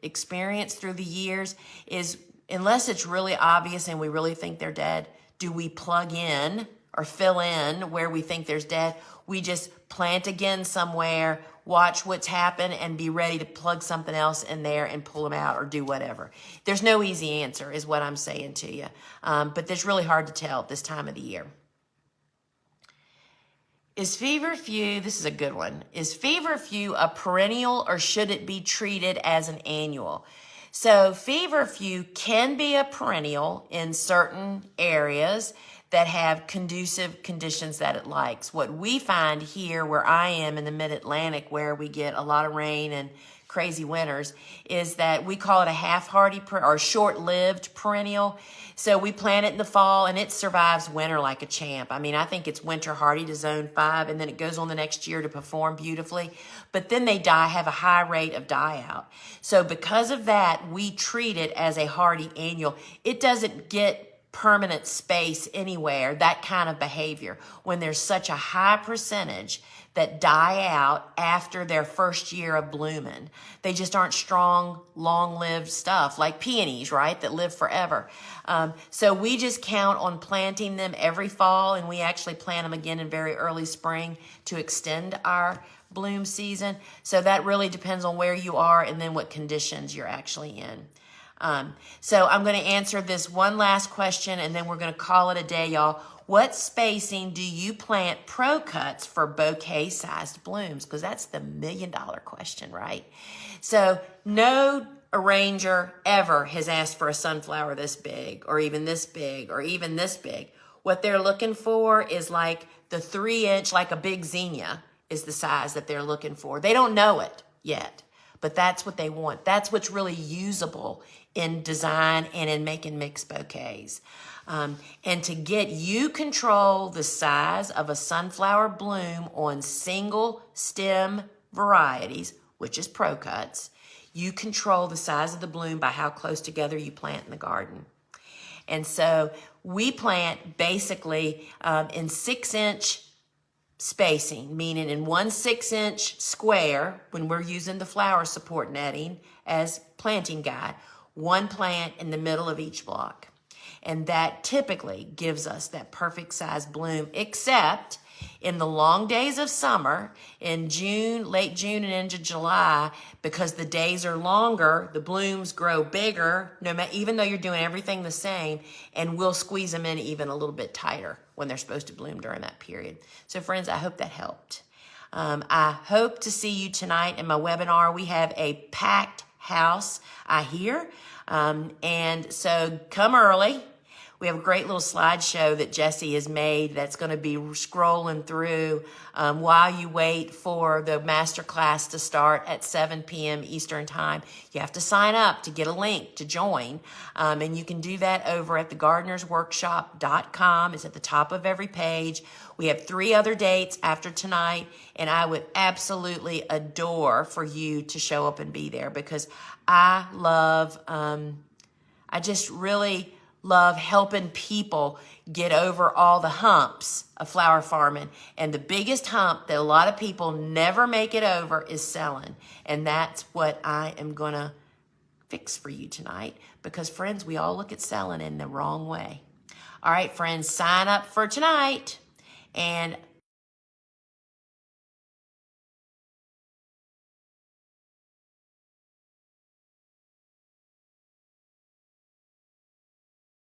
experience through the years is unless it's really obvious and we really think they're dead, do we plug in or fill in where we think there's dead? We just plant again somewhere, watch what's happened, and be ready to plug something else in there and pull them out or do whatever. There's no easy answer is what I'm saying to you. But it's really hard to tell at this time of the year. Is feverfew, this is a good one, is feverfew a perennial or should it be treated as an annual? So feverfew can be a perennial in certain areas that have conducive conditions that it likes. What we find here where I am in the mid-Atlantic where we get a lot of rain and crazy winters is that we call it a half-hardy or short-lived perennial. So we plant it in the fall and it survives winter like a champ. I mean, I think it's winter hardy to zone 5, and then it goes on the next year to perform beautifully. But then they have a high rate of die out. So because of that, we treat it as a hardy annual. It doesn't get permanent space anywhere, that kind of behavior, when there's such a high percentage that die out after their first year of blooming. They just aren't strong, long-lived stuff like peonies, right, that live forever. So we just count on planting them every fall, and we actually plant them again in very early spring to extend our bloom season. So that really depends on where you are and then what conditions you're actually in. So I'm going to answer this one last question, and then we're going to call it a day, y'all. What spacing do you plant pro cuts for bouquet-sized blooms? Because that's the million-dollar question, right? So no arranger ever has asked for a sunflower this big, or even this big, or even this big. What they're looking for is like the 3-inch, like a big zinnia is the size that they're looking for. They don't know it yet, but that's what they want. That's what's really usable in design and in making mixed bouquets. And to get you control the size of a sunflower bloom on single stem varieties, which is pro cuts, you control the size of the bloom by how close together you plant in the garden. And so we plant basically in 6-inch spacing, meaning in one 6-inch square, when we're using the flower support netting as planting guide, one plant in the middle of each block. And that typically gives us that perfect size bloom, except in the long days of summer, in June, late June and into July, because the days are longer, the blooms grow bigger, even though you're doing everything the same, and we'll squeeze them in even a little bit tighter when they're supposed to bloom during that period. So friends, I hope that helped. I hope to see you tonight in my webinar. We have a packed house, I hear. And so come early. We have a great little slideshow that Jessie has made that's going to be scrolling through while you wait for the master class to start at 7 p.m. Eastern Time. You have to sign up to get a link to join, and you can do that over at thegardenersworkshop.com. It's at the top of every page. We have 3 other dates after tonight, and I would absolutely adore for you to show up and be there, because I just really love helping people get over all the humps of flower farming. And the biggest hump that a lot of people never make it over is selling. And that's what I am going to fix for you tonight, because friends, we all look at selling in the wrong way. All right, friends, sign up for tonight. And